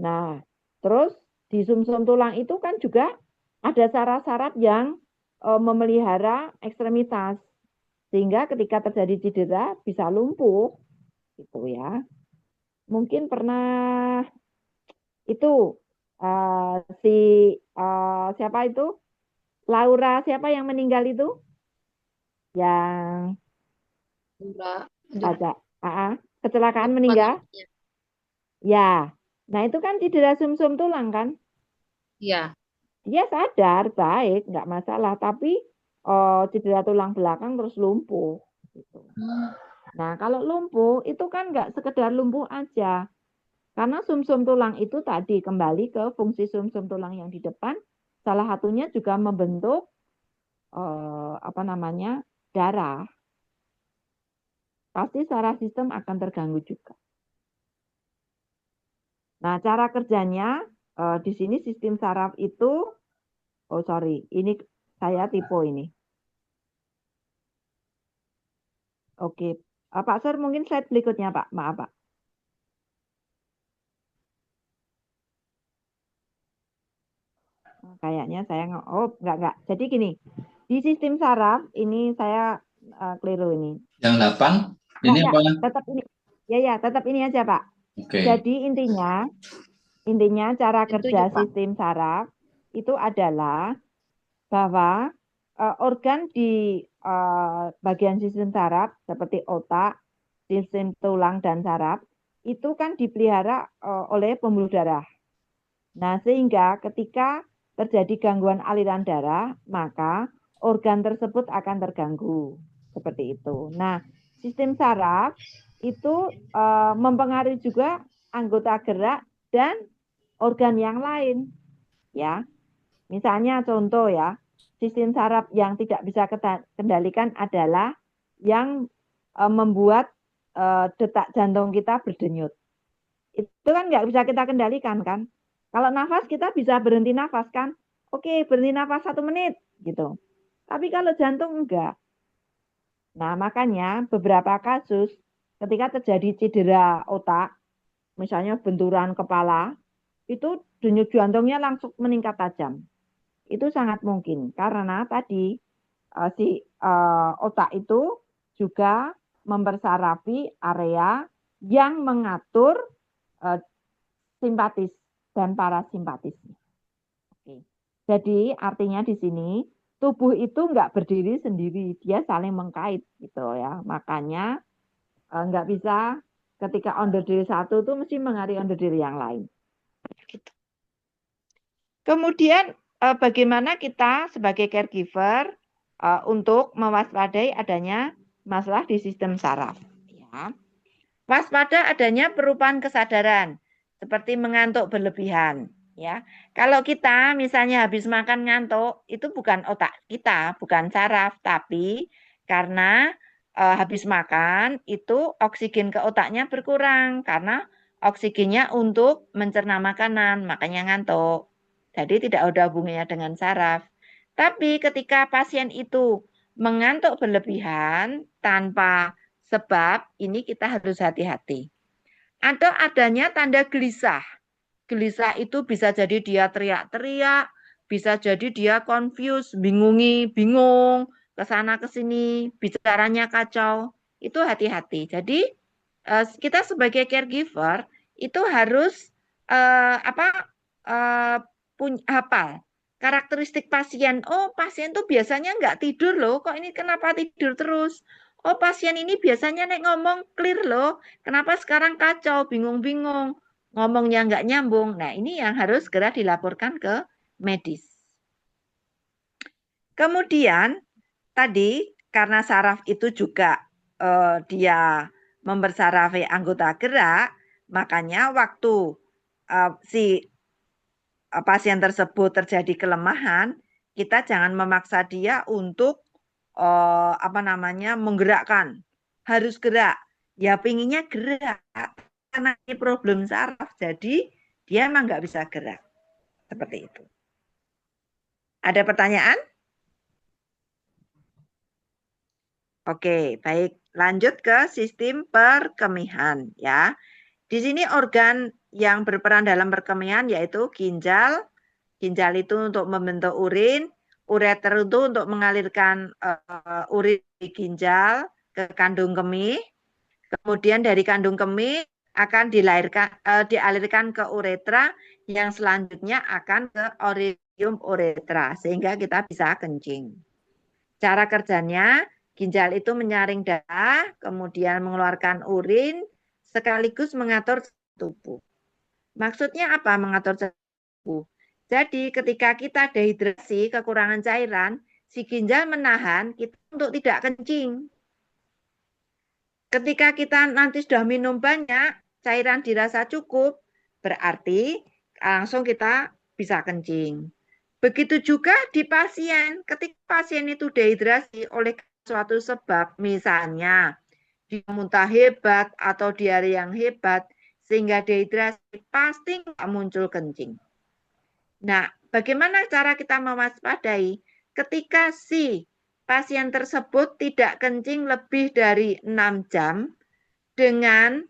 A: Nah, terus di sumsum tulang itu kan juga ada syarat-syarat yang memelihara ekstremitas. Sehingga ketika terjadi cedera bisa lumpuh gitu ya. Mungkin pernah itu si siapa itu? Laura siapa yang meninggal itu? Yang
C: Dura,
A: pada kecelakaan
C: lupa
A: meninggal?
C: namanya.
A: Ya. Nah, itu kan cedera sumsum tulang kan?
C: Iya.
A: Dia sadar, baik, nggak masalah. Tapi cedera tulang belakang terus lumpuh. Gitu. Nah, kalau lumpuh itu kan nggak sekedar lumpuh aja. Karena sumsum tulang itu tadi kembali ke fungsi sumsum tulang yang di depan. Salah satunya juga membentuk darah. Pasti saraf sistem akan terganggu juga. Nah, cara kerjanya di sini sistem saraf itu, ini saya tipe ini. Oke, Pak Sir mungkin slide berikutnya Pak, maaf Pak. Kayaknya saya enggak. Jadi gini, di sistem saraf ini saya keliru ini.
D: Yang 8 ini apa?
A: Tetap ini. Ya, tetap ini aja Pak.
D: Oke.
A: Jadi intinya cara kerja
C: Pak.
A: sistem saraf itu adalah bahwa organ di bagian sistem saraf seperti otak, sistem tulang dan saraf itu kan dipelihara oleh pembuluh darah. Nah, sehingga ketika terjadi gangguan aliran darah, maka organ tersebut akan terganggu. Seperti itu. Nah, sistem saraf itu mempengaruhi juga anggota gerak dan organ yang lain. Ya, misalnya contoh ya, sistem saraf yang tidak bisa kendalikan adalah yang membuat detak jantung kita berdenyut. Itu kan nggak bisa kita kendalikan kan. Kalau nafas kita bisa berhenti nafas kan. Oke, berhenti nafas 1 menit gitu. Tapi kalau jantung enggak. Nah, makanya beberapa kasus ketika terjadi cedera otak, misalnya benturan kepala, itu denyut jantungnya langsung meningkat tajam. Itu sangat mungkin karena tadi si otak itu juga mempersarafi area yang mengatur simpatis dan parasimpatis. Oke. Jadi artinya di sini tubuh itu nggak berdiri sendiri, dia saling mengkait gitu ya. Makanya nggak bisa ketika onder diri satu itu mesti mengaruhi onder diri yang lain. Gitu. Kemudian bagaimana kita sebagai caregiver untuk mewaspadai adanya masalah di sistem saraf. Ya. Waspada adanya perubahan kesadaran seperti mengantuk berlebihan. Ya, kalau kita misalnya habis makan ngantuk, itu bukan otak kita, bukan saraf, tapi karena habis makan itu oksigen ke otaknya berkurang karena oksigennya untuk mencerna makanan, makanya ngantuk. Jadi tidak ada hubungannya dengan saraf. Tapi ketika pasien itu mengantuk berlebihan tanpa sebab, ini kita harus hati-hati. Atau adanya tanda gelisah. Gelisah itu bisa jadi dia teriak-teriak, bisa jadi dia confused, bingung, ke sana ke sini, bicaranya kacau. Itu hati-hati. Jadi kita sebagai caregiver itu harus hafal karakteristik pasien. Oh, pasien tuh biasanya nggak tidur loh. Kok ini kenapa tidur terus? Oh, pasien ini biasanya nek ngomong clear loh. Kenapa sekarang kacau, bingung-bingung, ngomongnya nggak nyambung. Nah, ini yang harus segera dilaporkan ke medis. Kemudian tadi karena saraf itu juga dia mempersarafi anggota gerak, Makanya waktu si pasien tersebut terjadi kelemahan, kita jangan memaksa dia untuk menggerakkan. Harus gerak. Ya pinginnya gerak karena ini problem saraf, jadi dia emang nggak bisa gerak. Seperti itu. Ada pertanyaan? Oke, baik. Lanjut ke sistem perkemihan ya. Di sini organ yang berperan dalam perkemihan yaitu ginjal. Ginjal itu untuk membentuk urin, ureter itu untuk mengalirkan urin di ginjal ke kandung kemih. Kemudian dari kandung kemih akan dialirkan ke uretra yang selanjutnya akan ke orifium uretra sehingga kita bisa kencing. Cara kerjanya, ginjal itu menyaring darah, kemudian mengeluarkan urin, sekaligus mengatur tubuh. Maksudnya apa mengatur tubuh? Jadi ketika kita dehidrasi, kekurangan cairan, si ginjal menahan kita untuk tidak kencing. Ketika kita nanti sudah minum banyak, cairan dirasa cukup, berarti langsung kita bisa kencing. Begitu juga di pasien, ketika pasien itu dehidrasi oleh suatu sebab, misalnya dia muntah hebat atau diare yang hebat, sehingga dehidrasi, pasti nggak muncul kencing. Nah, bagaimana cara kita mewaspadai? Ketika si pasien tersebut tidak kencing lebih dari 6 jam dengan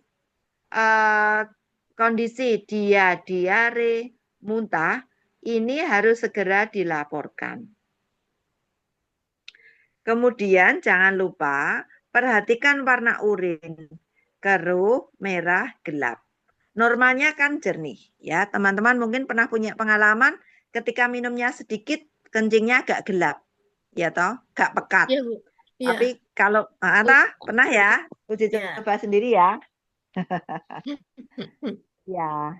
A: kondisi dia diare, muntah, ini harus segera dilaporkan. Kemudian jangan lupa perhatikan warna urin, keruh, merah, gelap. Normalnya kan jernih, ya teman-teman mungkin pernah punya pengalaman ketika minumnya sedikit kencingnya agak gelap, ya toh, gak pekat.
B: Iya, Bu. Iya.
A: Tapi kalau pernah ya, uji coba sendiri ya. Ya,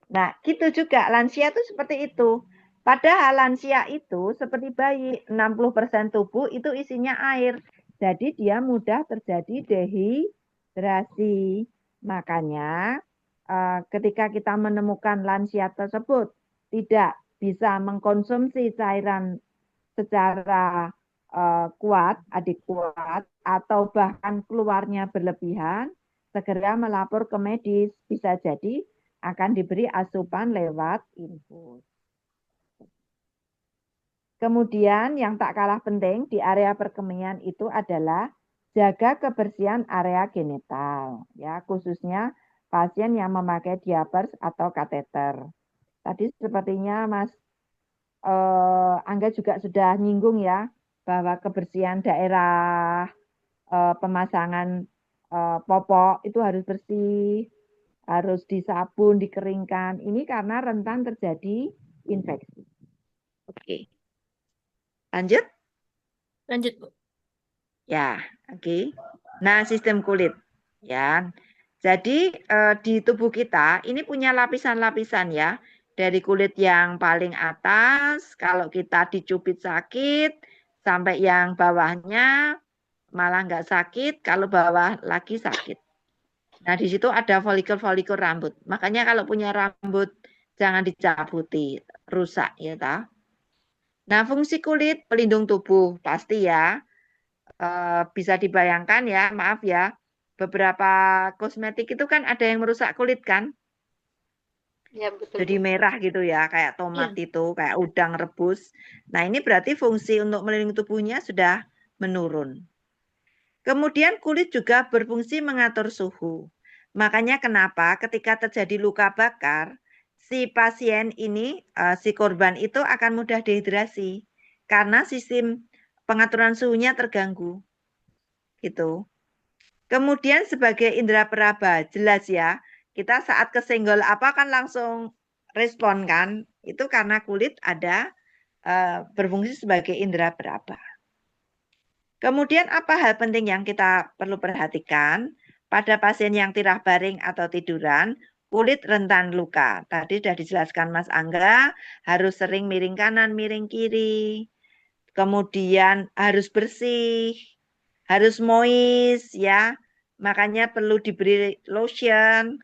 A: nah gitu juga lansia itu seperti itu. Padahal lansia itu seperti bayi, 60% tubuh itu isinya air. Jadi dia mudah terjadi dehidrasi. Makanya ketika kita menemukan lansia tersebut tidak bisa mengkonsumsi cairan secara kuat, adekuat, atau bahkan keluarnya berlebihan, segera melapor ke medis. Bisa jadi akan diberi asupan lewat infus. Kemudian yang tak kalah penting di area perkemihan itu adalah jaga kebersihan area genital, ya khususnya pasien yang memakai diapers atau kateter. Tadi sepertinya Mas Angga juga sudah nyinggung ya bahwa kebersihan daerah pemasangan popok itu harus bersih, harus disabun, dikeringkan. Ini karena rentan terjadi infeksi. Oke. Lanjut?
B: Lanjut, Bu.
A: Ya, oke. Nah, sistem kulit. Ya. Jadi di tubuh kita ini punya lapisan-lapisan ya. Dari kulit yang paling atas, kalau kita dicubit sakit, sampai yang bawahnya malah nggak sakit, kalau bawah lagi sakit. Nah, di situ ada folikel-folikel rambut. Makanya kalau punya rambut, jangan dicabuti, rusak ya ta. Nah, fungsi kulit pelindung tubuh pasti ya. Bisa dibayangkan ya, maaf ya, beberapa kosmetik itu kan ada yang merusak kulit kan?
C: Ya, betul.
A: Jadi merah gitu ya, kayak tomat itu, kayak udang rebus. Nah, ini berarti fungsi untuk melindungi tubuhnya sudah menurun. Kemudian kulit juga berfungsi mengatur suhu. Makanya kenapa ketika terjadi luka bakar, si pasien ini, si korban itu akan mudah dehidrasi. Karena sistem pengaturan suhunya terganggu. Gitu. Kemudian sebagai indera peraba, jelas ya, kita saat kesenggol apa kan langsung respon kan, itu karena kulit ada berfungsi sebagai indera peraba. Kemudian apa hal penting yang kita perlu perhatikan pada pasien yang tirah baring atau tiduran, kulit rentan luka. Tadi sudah dijelaskan Mas Angga, harus sering miring kanan, miring kiri. Kemudian harus bersih, harus moist ya. Makanya perlu diberi lotion.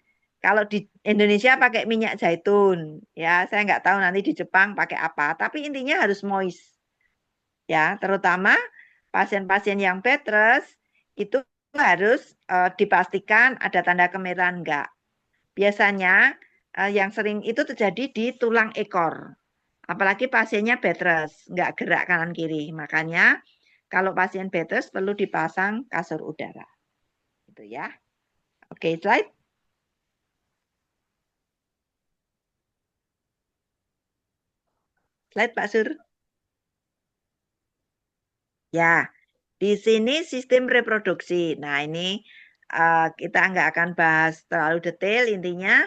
A: Kalau di Indonesia pakai minyak zaitun, ya saya nggak tahu nanti di Jepang pakai apa, tapi intinya harus moist, ya. Terutama pasien-pasien yang bed rest itu harus dipastikan ada tanda kemerahan enggak. Biasanya yang sering itu terjadi di tulang ekor, apalagi pasiennya bed rest, nggak gerak kanan kiri. Makanya kalau pasien bed rest perlu dipasang kasur udara, gitu ya. Oke, slide. Slide Pak Sur. Ya, di sini sistem reproduksi. Nah, ini kita nggak akan bahas terlalu detail. Intinya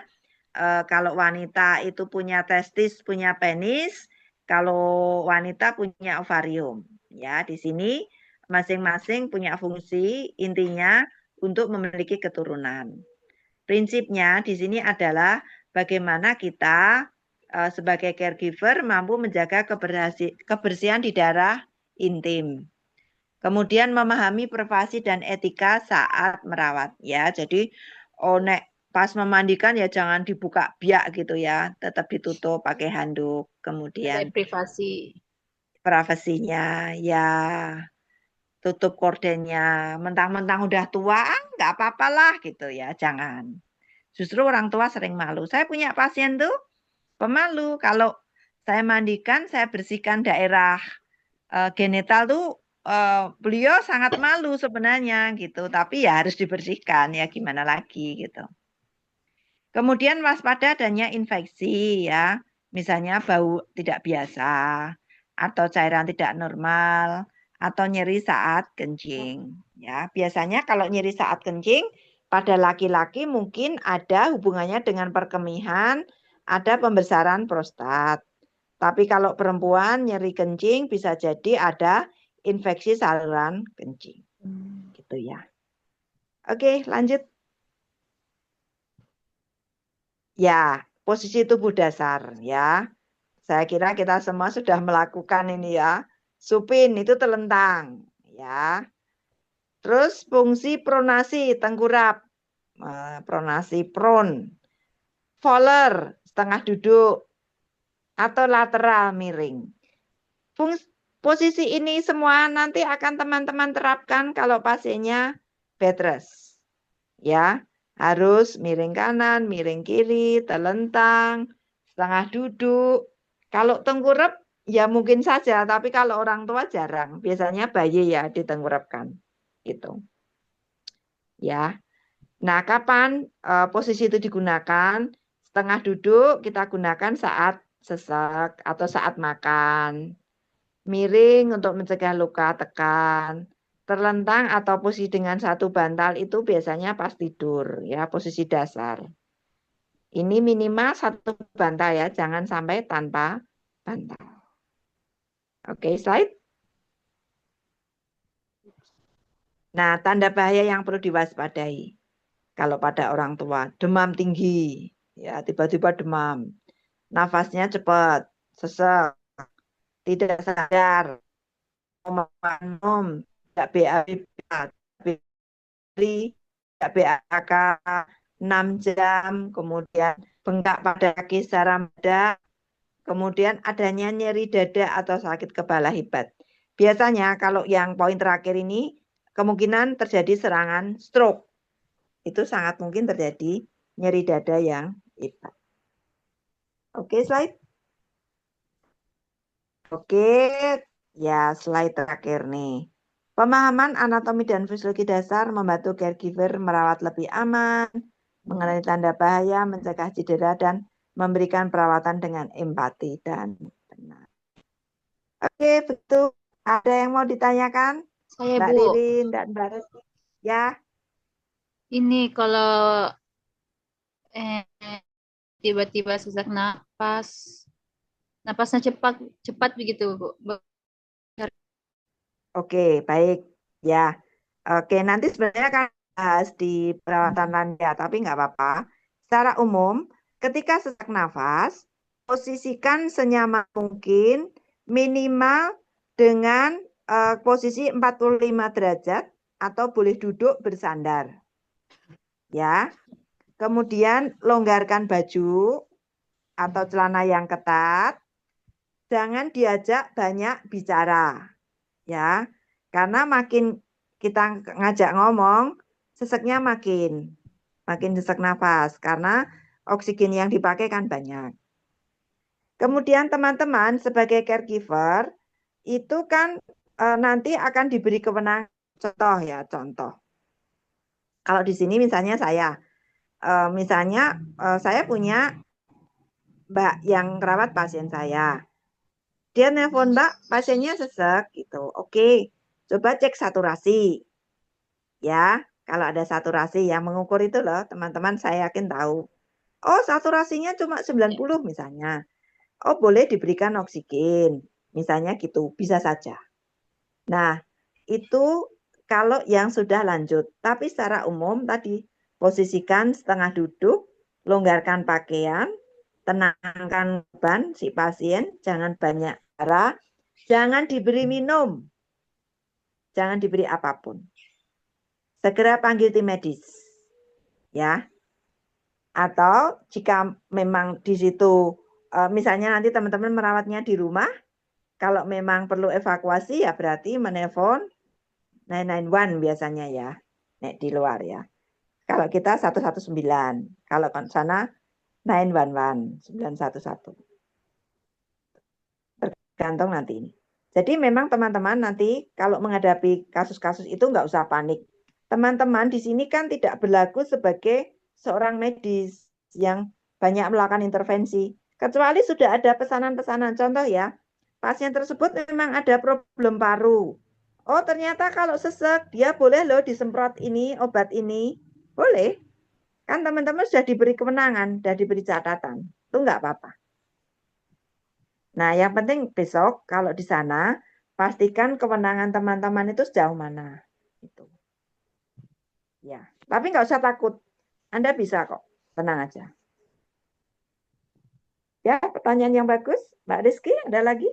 A: kalau wanita itu punya testis, punya penis, kalau wanita punya ovarium. Ya, di sini masing-masing punya fungsi, intinya untuk memiliki keturunan. Prinsipnya di sini adalah bagaimana kita sebagai caregiver mampu menjaga kebersihan di daerah intim. Kemudian memahami privasi dan etika saat merawat, ya. Jadi nek pas memandikan ya jangan dibuka biak gitu ya, tetap ditutup pakai handuk. Kemudian
C: privasi.
A: privasinya ya tutup kordennya. Mentang-mentang udah tua nggak apa-apalah gitu ya, jangan. Justru orang tua sering malu. Saya punya pasien tuh pemalu. Kalau saya mandikan, saya bersihkan daerah genital tuh beliau sangat malu sebenarnya gitu, tapi ya harus dibersihkan ya gimana lagi gitu. Kemudian waspada adanya infeksi ya, misalnya bau tidak biasa atau cairan tidak normal atau nyeri saat kencing ya. Biasanya kalau nyeri saat kencing pada laki-laki mungkin ada hubungannya dengan perkemihan, ada pembesaran prostat. Tapi kalau perempuan nyeri kencing bisa jadi ada infeksi saluran kencing. Gitu ya. Oke, lanjut. Ya, posisi tubuh dasar ya. Saya kira kita semua sudah melakukan ini ya. Supin itu telentang ya. Terus fungsi pronasi tengkurap. Pronasi prone. Faller setengah duduk atau lateral miring. Posisi ini semua nanti akan teman-teman terapkan kalau pasiennya bed rest. Ya, harus miring kanan, miring kiri, telentang, setengah duduk. Kalau tengkurap ya mungkin saja, tapi kalau orang tua jarang. Biasanya bayi ya ditengkurapkan. Gitu. Ya. Nah, kapan posisi itu digunakan? Setengah duduk kita gunakan saat sesak atau saat makan. Miring untuk mencegah luka tekan. Terlentang atau posisi dengan satu bantal itu biasanya pas tidur, ya, posisi dasar. Ini minimal satu bantal ya, jangan sampai tanpa bantal. Oke, slide. Nah, tanda bahaya yang perlu diwaspadai. Kalau pada orang tua, demam tinggi, ya, tiba-tiba demam. Nafasnya cepat, sesak, tidak sadar, minum, tidak BAB, tidak BAK 6 jam, kemudian bengkak pada kaki secara mendadak, kemudian adanya nyeri dada atau sakit kepala hebat. Biasanya kalau yang poin terakhir ini kemungkinan terjadi serangan stroke. Itu sangat mungkin terjadi nyeri dada yang hebat. Oke, slide. Oke, ya slide terakhir nih. Pemahaman anatomi dan fisiologi dasar membantu caregiver merawat lebih aman, mengenali tanda bahaya, mencegah cedera, dan memberikan perawatan dengan empati dan benar. Oke, betul. Ada yang mau ditanyakan?
C: Saya,
A: Mbak
C: Bu,
A: Ririn dan Mbak Resti. Ya,
C: ini kalau tiba-tiba sesak napas, napasnya cepat begitu, Bu.
A: oke, baik. Ya, oke. Nanti sebenarnya kan bahas di perawatan lansia, tapi nggak apa-apa. Secara umum, ketika sesak nafas, posisikan senyaman mungkin minimal dengan posisi 45 derajat atau boleh duduk bersandar. Ya. Kemudian longgarkan baju atau celana yang ketat. Jangan diajak banyak bicara, ya. Karena makin kita ngajak ngomong, seseknya makin sesak nafas karena oksigen yang dipakai kan banyak. Kemudian teman-teman sebagai caregiver itu kan nanti akan diberi kewenangan, contoh ya, contoh. Kalau di sini misalnya saya punya Mbak yang rawat pasien saya. Dia nelpon, Mbak, pasiennya sesek gitu. Oke, coba cek saturasi. Ya, kalau ada saturasi yang mengukur itu loh, teman-teman saya yakin tahu. Oh, saturasinya cuma 90 misalnya. Oh, boleh diberikan oksigen. Misalnya gitu, bisa saja. Nah, itu kalau yang sudah lanjut. Tapi secara umum tadi, posisikan setengah duduk, longgarkan pakaian, tenangkan beban si pasien, jangan banyak darah, jangan diberi minum, jangan diberi apapun. Segera panggil tim medis, ya. Atau jika memang di situ, misalnya nanti teman-teman merawatnya di rumah, kalau memang perlu evakuasi ya berarti menelpon 991 biasanya ya, nek di luar ya. Kalau kita 119, kalau kan sana 911, 911. Tergantung nanti ini. Jadi memang teman-teman nanti kalau menghadapi kasus-kasus itu nggak usah panik. Teman-teman di sini kan tidak berlaku sebagai seorang medis yang banyak melakukan intervensi. Kecuali sudah ada pesanan-pesanan. Contoh ya, pasien tersebut memang ada problem paru. Oh ternyata kalau sesek dia boleh loh disemprot ini, obat ini. Boleh. Kan teman-teman sudah diberi kewenangan, sudah diberi catatan. Itu nggak apa-apa. Nah, yang penting besok kalau di sana pastikan kewenangan teman-teman itu sejauh mana. Itu. Ya, tapi nggak usah takut. Anda bisa kok, tenang aja. Ya, pertanyaan yang bagus, Mbak Rizky, ada lagi?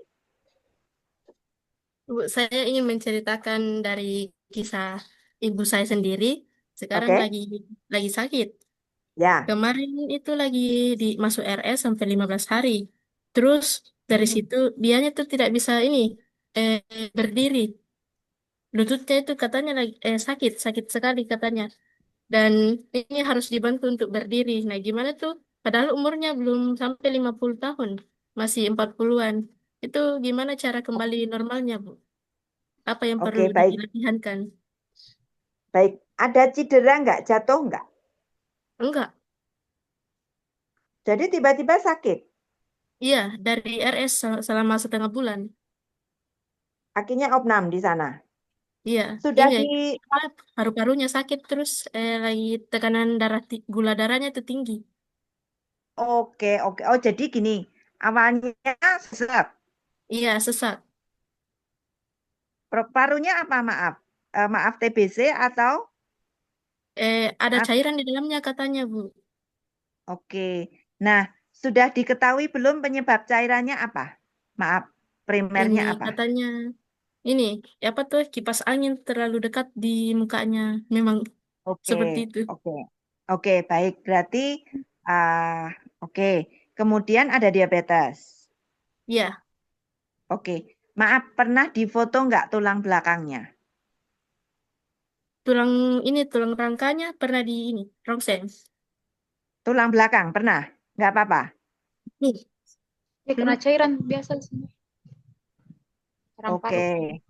B: Bu, saya ingin menceritakan dari kisah ibu saya sendiri. Sekarang
A: Oke.
B: lagi sakit.
A: Ya.
B: Kemarin itu lagi masuk RS sampai 15 hari. Terus dari situ dianya tuh tidak bisa berdiri. Lututnya itu katanya lagi sakit sekali katanya. Dan ini harus dibantu untuk berdiri. Nah, gimana tuh? Padahal umurnya belum sampai 50 tahun, masih 40-an. Itu gimana cara kembali normalnya, Bu? Apa yang perlu
A: Oke, baik.
B: dilatihankan?
A: Baik. Ada cedera nggak? Jatuh nggak?
B: Enggak.
A: Jadi tiba-tiba sakit.
B: Iya, dari RS selama setengah bulan.
A: Akhirnya opnam di sana.
B: Iya,
A: Sudah
B: ini
A: di...
B: paru-parunya sakit terus lagi tekanan gula darahnya itu tinggi.
A: Oke, oke. Oh, jadi gini. Awalnya sesak.
B: Iya, sesak.
A: Parunya apa, maaf? Maaf, TBC atau...
B: Ada cairan di dalamnya katanya, Bu.
A: Oke. Nah, sudah diketahui belum penyebab cairannya apa? Maaf, primernya
B: Ini
A: apa?
B: katanya ini apa tuh kipas angin terlalu dekat di mukanya. Memang
A: Oke,
B: seperti itu.
A: oke. Oke, baik. Berarti, oke. Kemudian ada diabetes.
B: Iya,
A: Oke. Maaf, pernah difoto nggak tulang belakangnya?
B: tulang rangkanya pernah di ini, ronsen.
A: Tulang belakang, pernah? Nggak apa-apa?
B: Nih,
C: Ya, kena cairan biasa di sini. Cairan
A: Oke.
C: paru.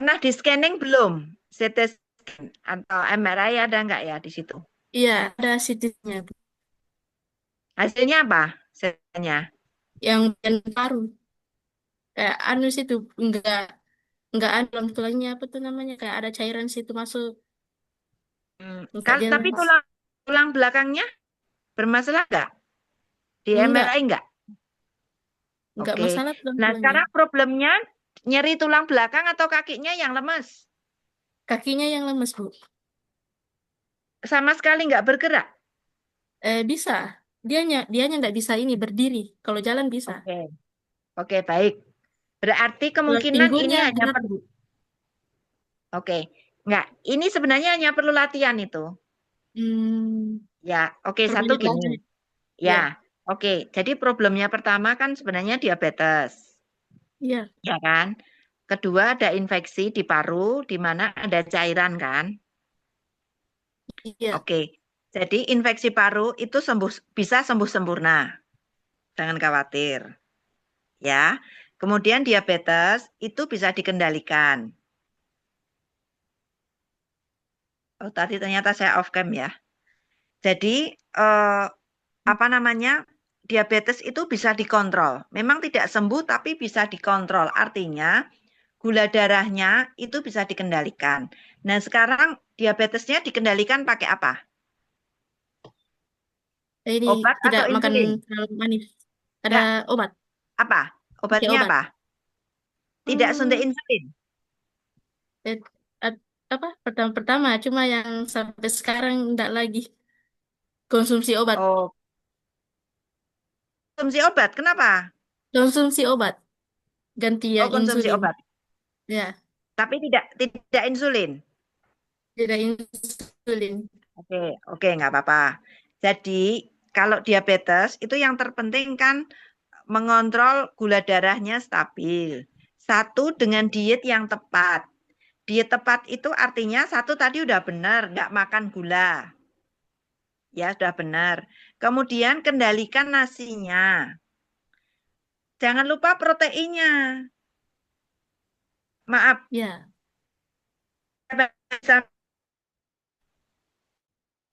A: Pernah di scanning belum? CT scan atau MRI ada nggak ya di situ?
B: iya ada CT-nya, Bu.
A: Hasilnya apa? CT-nya?
B: Yang bagian paru. Kayak anu situ enggak ada tulangnya apa tuh namanya kayak ada cairan situ masuk enggak
A: Tapi
B: jelas.
A: tulang belakangnya bermasalah nggak? Di
B: Enggak,
A: MRI nggak?
B: enggak
A: Oke.
B: masalah
A: Nah,
B: tulangnya.
A: sekarang problemnya nyeri tulang belakang atau kakinya yang lemes?
B: Kakinya yang lemes, Bu.
A: Sama sekali nggak bergerak?
B: Bisa. Dianya enggak bisa ini berdiri. Kalau jalan bisa.
A: Oke. Oke, baik. Berarti
B: Tulang
A: kemungkinan ini
B: pinggulnya
A: hanya
B: berat, Bu.
A: Oke. Nggak, ini sebenarnya hanya perlu latihan itu.
B: Hmm,
A: Ya, oke, satu
B: penyebabnya.
A: gini.
B: Ya,
A: Ya, oke. Jadi problemnya pertama kan sebenarnya diabetes,
B: ya,
A: ya kan? Kedua ada infeksi di paru, di mana ada cairan kan?
B: ya.
A: Oke. Jadi infeksi paru itu bisa sembuh sempurna, jangan khawatir, ya. Kemudian diabetes itu bisa dikendalikan. Oh, tadi ternyata saya off cam ya. Jadi apa namanya? Diabetes itu bisa dikontrol. Memang tidak sembuh tapi bisa dikontrol. Artinya gula darahnya itu bisa dikendalikan. Nah, sekarang diabetesnya dikendalikan pakai apa?
B: Ini
A: Obat
B: tidak
A: atau
B: makan
A: insulin?
B: terlalu manis. Ada
A: Enggak,
B: obat,
A: apa?
B: pakai
A: Obatnya
B: obat.
A: apa? Tidak suntik
B: Hmm,
A: insulin.
B: eh, apa pertama-pertama cuma yang sampai sekarang tidak lagi konsumsi obat.
A: Oh, konsumsi obat. Kenapa?
B: Konsumsi obat ganti
A: Oh,
B: yang
A: konsumsi
B: insulin.
A: obat.
B: Ya,
A: Tapi tidak insulin.
B: tidak insulin.
A: Oke, oke, nggak apa-apa. Jadi, kalau diabetes itu yang terpenting kan mengontrol gula darahnya stabil. Satu, dengan diet yang tepat. Diet tepat itu artinya satu tadi udah benar, nggak makan gula. Ya, sudah benar. Kemudian kendalikan nasinya. Jangan lupa proteinnya. Maaf,
B: Ya,
A: bisa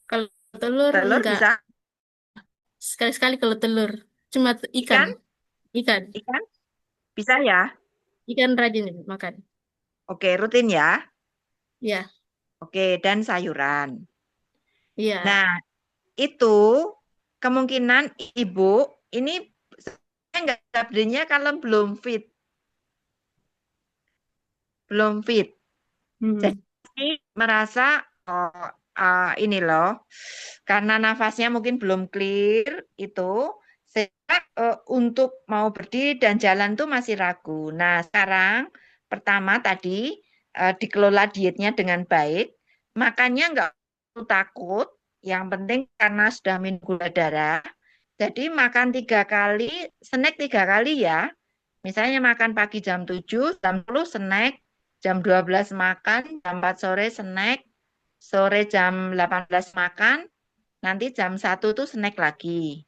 B: kalau telur
A: telur,
B: enggak.
A: bisa
B: Sekali-sekali kalau telur. Cuma ikan.
A: ikan,
B: Ikan.
A: ikan, bisa ya.
B: Ikan rajin makan.
A: Oke, rutin ya.
B: Ya,
A: Oke, dan sayuran.
B: iya.
A: Nah, itu kemungkinan ibu ini saya nggak update-nya kalau belum fit, belum fit.
B: Hmm.
A: Jadi merasa oh, ini loh, karena nafasnya mungkin belum clear itu, sehingga untuk mau berdiri dan jalan tuh masih ragu. Nah, sekarang pertama tadi dikelola dietnya dengan baik, makannya nggak perlu takut. Yang penting karena sudah minum gula darah, jadi makan 3 kali, snack 3 kali ya. Misalnya makan pagi jam 7, jam 10 snack, jam 12 makan, jam 4 sore snack, sore jam 18 makan, nanti jam 1 tuh snack lagi.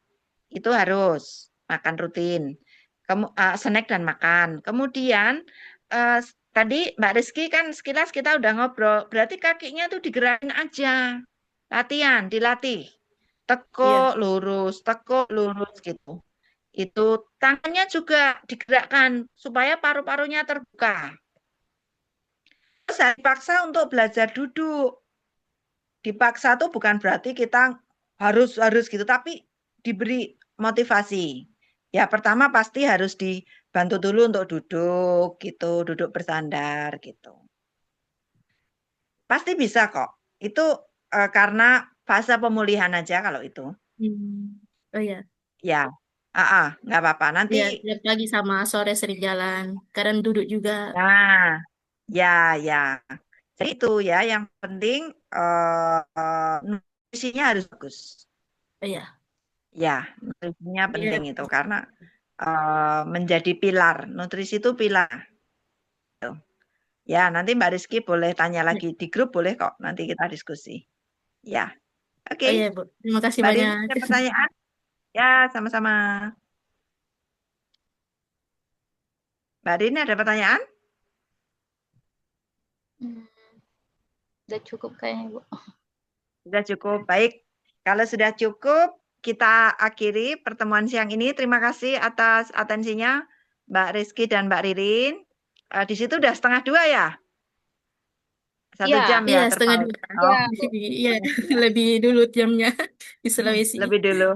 A: Itu harus makan rutin. Snack dan makan. Kemudian tadi Mbak Rizky kan sekilas kita udah ngobrol, berarti kakinya tuh digerakin aja. Latihan, dilatih.
B: Iya.
A: Tekuk lurus gitu. Itu tangannya juga digerakkan supaya paru-parunya terbuka. Terus saya dipaksa untuk belajar duduk. Dipaksa tuh bukan berarti kita harus gitu, tapi diberi motivasi. Ya pertama pasti harus dibantu dulu untuk duduk gitu, duduk bersandar gitu. Pasti bisa kok. Itu karena fase pemulihan aja kalau itu.
B: Hmm. Oh ya.
A: Ya, nggak apa-apa. Nanti,
B: Iya, tiap pagi sama sore sering jalan. Kadang duduk juga.
A: nah, ya, ya. Jadi itu ya, yang penting nutrisinya harus bagus.
B: Oh ya.
A: Ya, nutrisinya
B: Iya.
A: penting itu karena menjadi pilar. Nutrisi itu pilar. Ya, nanti Mbak Rizky boleh tanya lagi di grup, boleh kok. Nanti kita diskusi. Ya, oke.
B: Oh iya, Bu. Terima kasih
A: Mbak Rini
B: banyak.
A: ada pertanyaan? Ya, sama-sama. Mbak Rini ada pertanyaan?
C: Hmm, udah cukup kayaknya, Bu.
A: Sudah cukup. Baik. Kalau sudah cukup, kita akhiri pertemuan siang ini. Terima kasih atas atensinya Mbak Rizky dan Mbak Ririn. Di situ udah 1:30 ya? 1 jam
B: Iya,
A: ya
B: setengah
A: terpaut.
B: dua.
A: Oh,
B: Iya, lebih dulu jamnya di Sulawesi.
A: lebih dulu.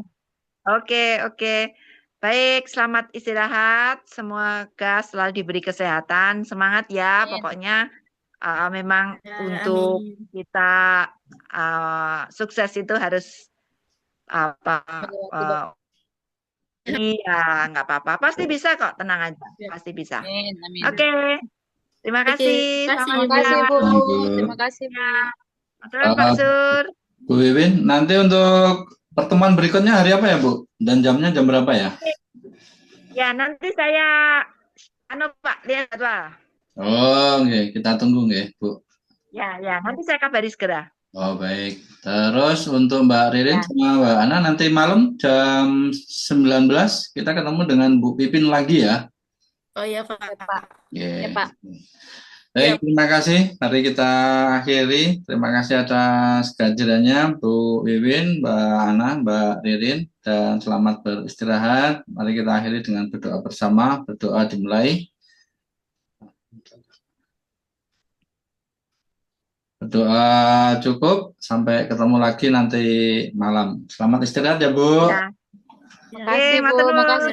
A: Oke, oke. Baik, selamat istirahat. Semoga selalu diberi kesehatan. Semangat ya,
C: Amin.
A: pokoknya memang
B: Ya,
A: untuk
B: amin.
A: kita sukses itu harus apa iya, nggak apa-apa. Pasti bisa kok, tenang aja.
B: Ya.
A: Pasti bisa.
C: Amin, amin.
A: Oke, terima
B: Oke,
A: kasih.
B: terima kasih,
A: Selamat
C: Terima kasih,
A: siang.
C: Bu.
D: Thank you.
C: Terima kasih, Bu.
A: Betul, Pak
D: Selamat
A: Sur.
D: Bu Wiwin. Nanti untuk pertemuan berikutnya hari apa ya, Bu? Dan jamnya jam berapa ya?
A: Ya, nanti saya Pak, lihat Pak.
D: Oh, oke. Kita tunggu nggih, Bu.
A: Ya, nanti saya kabari segera.
D: Oh, baik. Terus untuk Mbak Ririn
A: Ya.
D: sama Mbak Ana nanti malam jam 19 kita ketemu dengan Bu Pipin lagi ya.
B: Oh iya, Pak.
C: Ya, Pak.
D: Baik, terima kasih. Mari kita akhiri. Terima kasih atas kehadirannya Bu Wiwin, Mbak Ana, Mbak Ririn, dan selamat beristirahat. Mari kita akhiri dengan berdoa bersama. Berdoa dimulai. Berdoa cukup. Sampai ketemu lagi nanti malam. Selamat istirahat ya, Bu.
A: Ya.
C: Makasih, Bu.
A: matur nuwun.
C: Makasih.